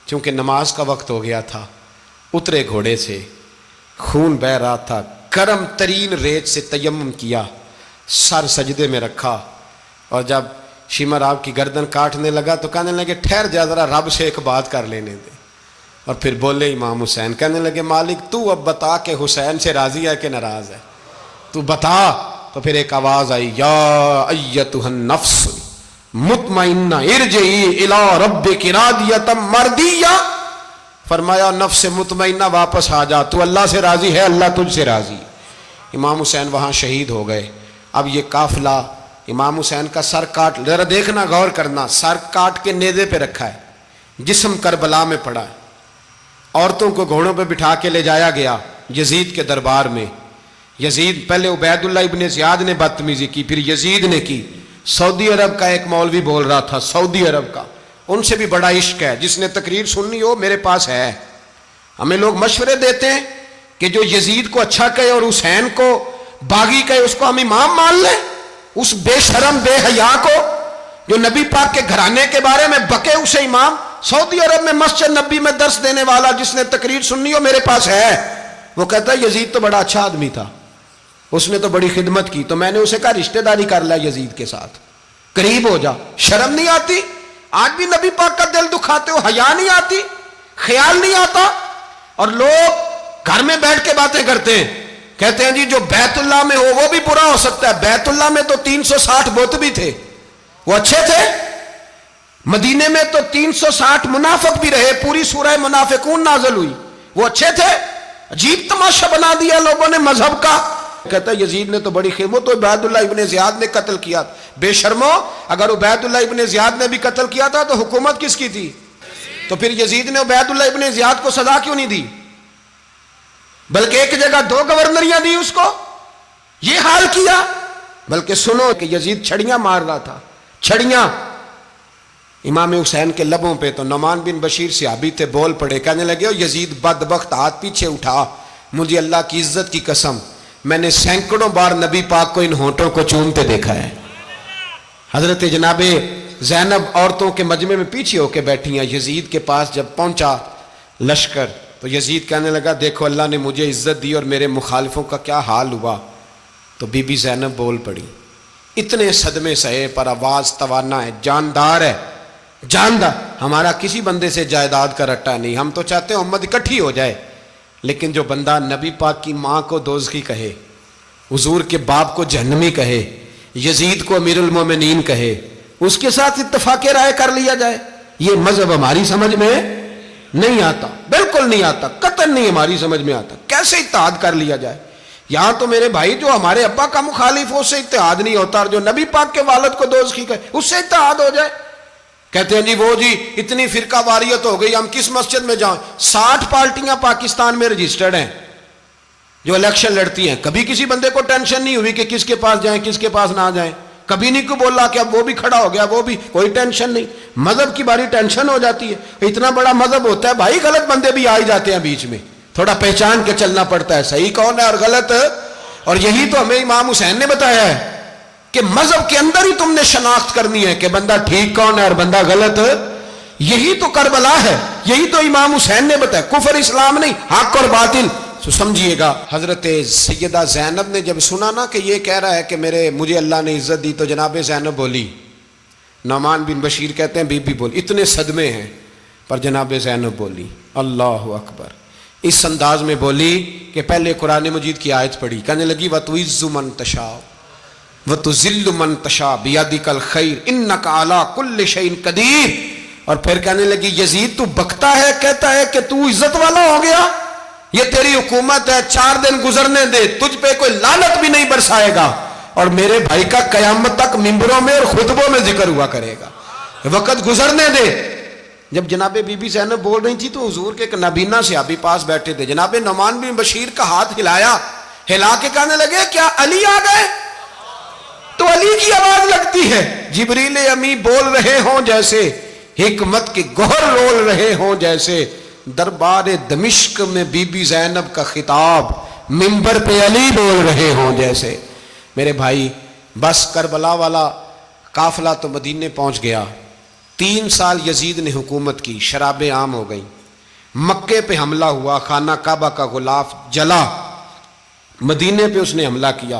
چونکہ نماز کا وقت ہو گیا تھا، اترے گھوڑے سے، خون بہہ رہا تھا، گرم ترین ریت سے تیمم کیا، سر سجدے میں رکھا، اور جب شمر آپ کی گردن کاٹنے لگا تو کہنے لگے ٹھہر جا ذرا رب سے ایک بات کر لینے دے، اور پھر بولے امام حسین، کہنے لگے مالک تو اب بتا کہ حسین سے راضی ہے کہ ناراض ہے، تو بتا۔ تو پھر ایک آواز آئی، یا ایتھا النفس مطمئنہ ارجعی الی ربک راضیۃ مرضیہ، فرمایا نفس مطمئنہ واپس آ جا، تو اللہ سے راضی ہے، اللہ تجھ سے راضی۔ امام حسین وہاں شہید ہو گئے۔ اب یہ قافلہ امام حسین کا سر کاٹ، ذرا دیکھنا غور کرنا، سر کاٹ کے نیزے پہ رکھا ہے، جسم کربلا میں پڑا ہے، عورتوں کو گھوڑوں پہ بٹھا کے لے جایا گیا یزید کے دربار میں۔ یزید، پہلے عبید اللہ ابن زیاد نے بدتمیزی کی، پھر یزید نے کی۔ سعودی عرب کا ایک مولوی بول رہا تھا، سعودی عرب کا، ان سے بھی بڑا عشق ہے، جس نے تقریر سننی ہو میرے پاس ہے۔ ہمیں لوگ مشورے دیتے ہیں کہ جو یزید کو اچھا کہے اور حسین کو باغی کہے اس کو ہم امام مان لیں، اس بے شرم بے حیا کو جو نبی پاک کے گھرانے کے بارے میں بکے اسے امام۔ سعودی عرب میں مسجد نبی میں درس دینے والا جس نے تقریر سننی ہو میرے پاس ہے، وہ کہتا ہے یزید تو بڑا اچھا آدمی تھا، اس نے تو بڑی خدمت کی، تو میں نے اسے کہا رشتہ داری کر لیا یزید کے ساتھ، قریب ہو جا۔ شرم نہیں آتی؟ آج بھی نبی پاک کا دل دکھاتے ہو، حیا نہیں آتی، خیال نہیں آتا؟ اور لوگ گھر میں بیٹھ کے باتیں کرتے ہیں، کہتے ہیں جی جو بیت اللہ میں ہو وہ بھی برا ہو سکتا ہے۔ بیت اللہ میں تو 360 بت بھی تھے، وہ اچھے تھے۔ مدینے میں تو 360 منافق بھی رہے، پوری سورہ منافقون نازل ہوئی، وہ اچھے تھے۔ عجیب تماشا بنا دیا لوگوں نے مذہب کا۔ کہتا ہے یزید نے تو بڑی خدمت، تو عبید اللہ ابن زیاد نے قتل کیا۔ بے شرمو، اگر عبید اللہ ابن زیاد نے بھی قتل کیا تھا تو حکومت کس کی تھی؟ تو پھر یزید نے عبید اللہ ابن زیاد کو سزا کیوں نہیں دی، بلکہ ایک جگہ 2 گورنریاں دی اس کو؟ یہ حال کیا۔ بلکہ سنو کہ یزید چھڑیاں مار رہا تھا، چھڑیاں امام حسین کے لبوں پہ، تو نعمان بن بشیر صحابی تھے، بول پڑے، کہنے لگے او یزید بدبخت، ہاتھ پیچھے اٹھا، مجھے اللہ کی عزت کی قسم میں نے سینکڑوں بار نبی پاک کو ان ہونٹوں کو چومتے دیکھا ہے۔ حضرت جناب زینب عورتوں کے مجمع میں پیچھے ہو کے بیٹھی ہیں، یزید کے پاس جب پہنچا لشکر تو یزید کہنے لگا دیکھو اللہ نے مجھے عزت دی اور میرے مخالفوں کا کیا حال ہوا۔ تو بی بی زینب بول پڑی، اتنے صدمے سہے پر آواز توانا ہے، جاندار ہے، جاندار۔ ہمارا کسی بندے سے جائیداد کا رٹا نہیں، ہم تو چاہتے ہیں امت اکٹھی ہو جائے، لیکن جو بندہ نبی پاک کی ماں کو دوزخی کہے، حضور کے باپ کو جہنمی کہے، یزید کو امیر المومنین کہے، اس کے ساتھ اتفاق رائے کر لیا جائے، یہ مذہب ہماری سمجھ میں نہیں آتا، بالکل نہیں آتا، قطعاً نہیں ہماری سمجھ میں آتا۔ کیسے اتحاد کر لیا جائے؟ یہاں تو میرے بھائی جو ہمارے ابا کا مخالف ہو اس سے اتحاد نہیں ہوتا، اور جو نبی پاک کے والد کو دوزخی کہے اس سے اتحاد ہو جائے۔ کہتے ہیں جی وہ جی اتنی فرقہ واریت ہو گئی، ہم کس مسجد میں جائیں؟ 60 پارٹیاں پاکستان میں رجسٹرڈ ہیں جو الیکشن لڑتی ہیں، کبھی کسی بندے کو ٹینشن نہیں ہوئی کہ کس کے پاس جائیں کس کے پاس نہ جائیں، کبھی نہیں کو بولا کہ اب وہ بھی کھڑا ہو گیا، وہ بھی، کوئی ٹینشن نہیں۔ مذہب کی باری ٹینشن ہو جاتی ہے، اتنا بڑا مذہب ہوتا ہے بھائی، غلط بندے بھی آ ہی جاتے ہیں بیچ میں، تھوڑا پہچان کے چلنا پڑتا ہے صحیح کون ہے اور غلط۔ اور یہی تو ہمیں امام حسین نے بتایا ہے کہ مذہب کے اندر ہی تم نے شناخت کرنی ہے کہ بندہ ٹھیک کون ہے اور بندہ غلط۔ یہی تو کربلا ہے، یہی تو امام حسین نے بتایا، کفر اسلام نہیں، حق اور باطل۔ تو سمجھیے گا، حضرت سیدہ زینب نے جب سنا نا کہ یہ کہہ رہا ہے کہ مجھے اللہ نے عزت دی، تو جناب زینب بولی، نعمان بن بشیر کہتے ہیں بی بی بولی، اتنے صدمے ہیں پر جناب زینب بولی اللہ اکبر، اس انداز میں بولی کہ پہلے قرآن مجید کی آیت پڑھی، کہنے لگی وَتُعِزُّ مَن تَشَاءُ وَتُذِلُّ مَن تَشَاءُ بِيَدِكَ الْخَيْرُ إِنَّكَ عَلَىٰ كُلِّ شَيْءٍ قَدِيرٌ۔ اور پھر کہنے لگی یزید تو بکتا ہے، کہتا ہے کہ تو عزت والا ہو گیا، یہ تیری حکومت ہے، 4 دن گزرنے دے، تجھ پہ کوئی لعنت بھی نہیں برسائے گا، اور میرے بھائی کا قیامت تک ممبروں میں اور خطبوں میں ذکر ہوا کرے گا، وقت گزرنے دے۔ جب جناب بی بی زینب بول رہی تھی تو حضور کے ایک نابینا صحابی پاس بیٹھے تھے، جناب نعمان بن بشیر کا ہاتھ ہلایا، ہلا کے کہنے لگے کیا علی آ گئے؟ تو علی کی آواز لگتی ہے، جبریل امی بول رہے ہوں جیسے، حکمت کے گوہر رول رہے ہوں جیسے، دربار دمشق میں بی بی زینب کا خطاب، منبر پہ علی بول رہے ہوں جیسے۔ میرے بھائی بس کربلا والا قافلہ تو مدینے پہنچ گیا، 3 سال یزید نے حکومت کی، شرابیں عام ہو گئیں، مکے پہ حملہ ہوا، خانہ کعبہ کا غلاف جلا، مدینے پہ اس نے حملہ کیا،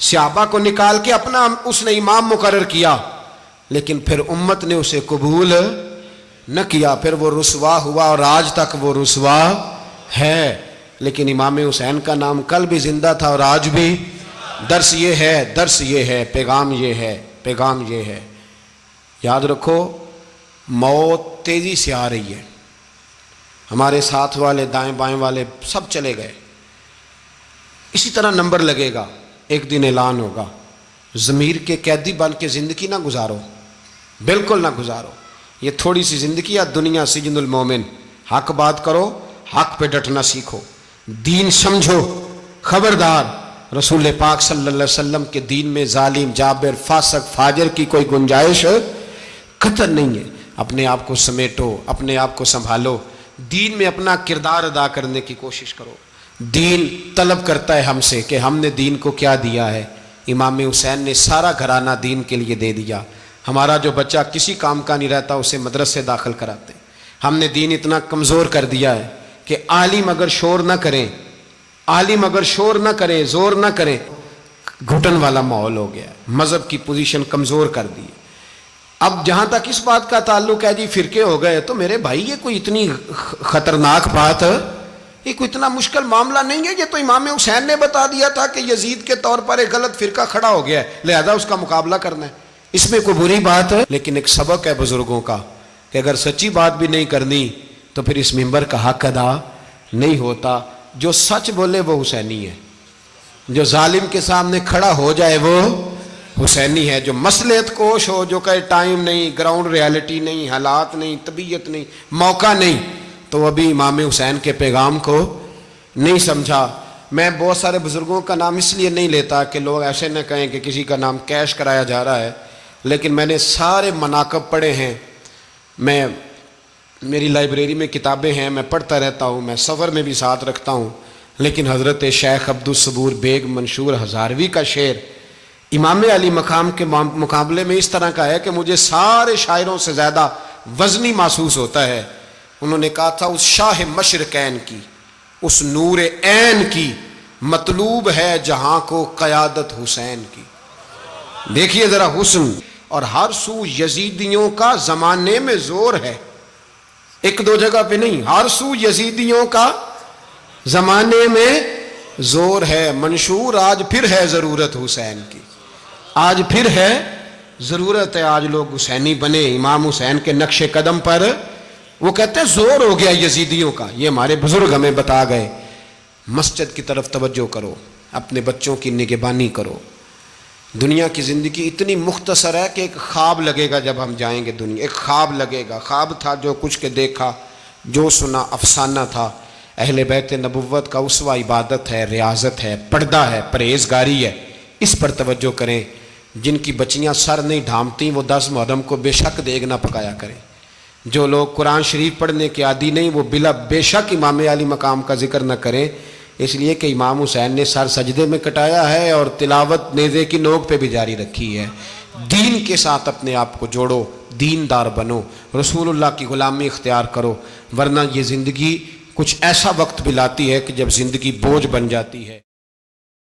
صحابہ کو نکال کے اپنا اس نے امام مقرر کیا, لیکن پھر امت نے اسے قبول نہ کیا, پھر وہ رسوا ہوا اور آج تک وہ رسوا ہے. لیکن امام حسین کا نام کل بھی زندہ تھا اور آج بھی. درس یہ ہے, پیغام یہ ہے, پیغام یہ ہے. یاد رکھو موت تیزی سے آ رہی ہے. ہمارے ساتھ والے دائیں بائیں والے سب چلے گئے. اسی طرح نمبر لگے گا, ایک دن اعلان ہوگا. ضمیر کے قیدی بن کے زندگی نہ گزارو, بالکل نہ گزارو. یہ تھوڑی سی زندگی ہے دنیا سجن المومن. حق بات کرو, حق پہ ڈٹنا سیکھو, دین سمجھو. خبردار, رسول پاک صلی اللہ علیہ وسلم کے دین میں ظالم, جابر, فاسق, فاجر کی کوئی گنجائش قطعاً نہیں ہے. اپنے آپ کو سمیٹو, اپنے آپ کو سنبھالو, دین میں اپنا کردار ادا کرنے کی کوشش کرو. دین طلب کرتا ہے ہم سے کہ ہم نے دین کو کیا دیا ہے. امام حسین نے سارا گھرانہ دین کے لیے دے دیا. ہمارا جو بچہ کسی کام کا نہیں رہتا اسے مدرسے داخل کراتے. ہم نے دین اتنا کمزور کر دیا ہے کہ عالم اگر شور نہ کریں, عالم اگر شور نہ کریں, زور نہ کریں, گھٹن والا ماحول ہو گیا. مذہب کی پوزیشن کمزور کر دی. اب جہاں تک اس بات کا تعلق ہے جی فرقے ہو گئے, تو میرے بھائی یہ کوئی اتنی خطرناک بات ہے, یہ کوئی اتنا مشکل معاملہ نہیں ہے. یہ تو امام حسین نے بتا دیا تھا کہ یزید کے طور پر ایک غلط فرقہ کھڑا ہو گیا ہے, لہذا اس کا مقابلہ کرنا ہے. اس میں کوئی بری بات ہے, لیکن ایک سبق ہے بزرگوں کا کہ اگر سچی بات بھی نہیں کرنی تو پھر اس منبر کا حق ادا نہیں ہوتا. جو سچ بولے وہ حسینی ہے, جو ظالم کے سامنے کھڑا ہو جائے وہ حسینی ہے. جو مصلحت کوش ہو, جو کہے ٹائم نہیں, گراؤنڈ ریالٹی نہیں, حالات نہیں, طبیعت نہیں, موقع نہیں, تو ابھی امام حسین کے پیغام کو نہیں سمجھا. میں بہت سارے بزرگوں کا نام اس لیے نہیں لیتا کہ لوگ ایسے نہ کہیں کہ کسی کا نام کیش کرایا جا رہا ہے, لیکن میں نے سارے مناقب پڑھے ہیں. میری لائبریری میں کتابیں ہیں, میں پڑھتا رہتا ہوں, میں سفر میں بھی ساتھ رکھتا ہوں. لیکن حضرت شیخ عبدالصبور بیگ منشور ہزاروی کا شعر امام علی مقام کے مقابلے میں اس طرح کا ہے کہ مجھے سارے شاعروں سے زیادہ وزنی محسوس ہوتا ہے. انہوں نے کہا تھا اس شاہ مشرقین کی, اس نور عین کی مطلوب ہے جہاں کو قیادت حسین کی. دیکھیے ذرا حسن, اور ہر سو یزیدیوں کا زمانے میں زور ہے, ایک دو جگہ پہ نہیں, ہر سو یزیدیوں کا زمانے میں زور ہے. منشور آج پھر ہے ضرورت حسین کی, آج پھر ہے ضرورت ہے. آج لوگ حسینی بنے, امام حسین کے نقش قدم پر. وہ کہتے ہیں زور ہو گیا یزیدیوں کا, یہ ہمارے بزرگ ہمیں بتا گئے. مسجد کی طرف توجہ کرو, اپنے بچوں کی نگہبانی کرو. دنیا کی زندگی اتنی مختصر ہے کہ ایک خواب لگے گا جب ہم جائیں گے دنیا, ایک خواب لگے گا. خواب تھا جو کچھ کے دیکھا, جو سنا افسانہ تھا. اہل بیت نبوت کا اسوہ عبادت ہے, ریاضت ہے, پردہ ہے, پرہیزگاری ہے. اس پر توجہ کریں. جن کی بچیاں سر نہیں ڈھانپتی وہ 10 محرم کو بے شک دیگ نہ پکایا کریں. جو لوگ قرآن شریف پڑھنے کے عادی نہیں وہ بے شک امام علی مقام کا ذکر نہ کریں, اس لیے کہ امام حسین نے سر سجدے میں کٹایا ہے اور تلاوت نیزے کی نوک پہ بھی جاری رکھی ہے. دین کے ساتھ اپنے آپ کو جوڑو, دیندار بنو, رسول اللہ کی غلامی اختیار کرو, ورنہ یہ زندگی کچھ ایسا وقت بھی لاتی ہے کہ جب زندگی بوجھ بن جاتی ہے.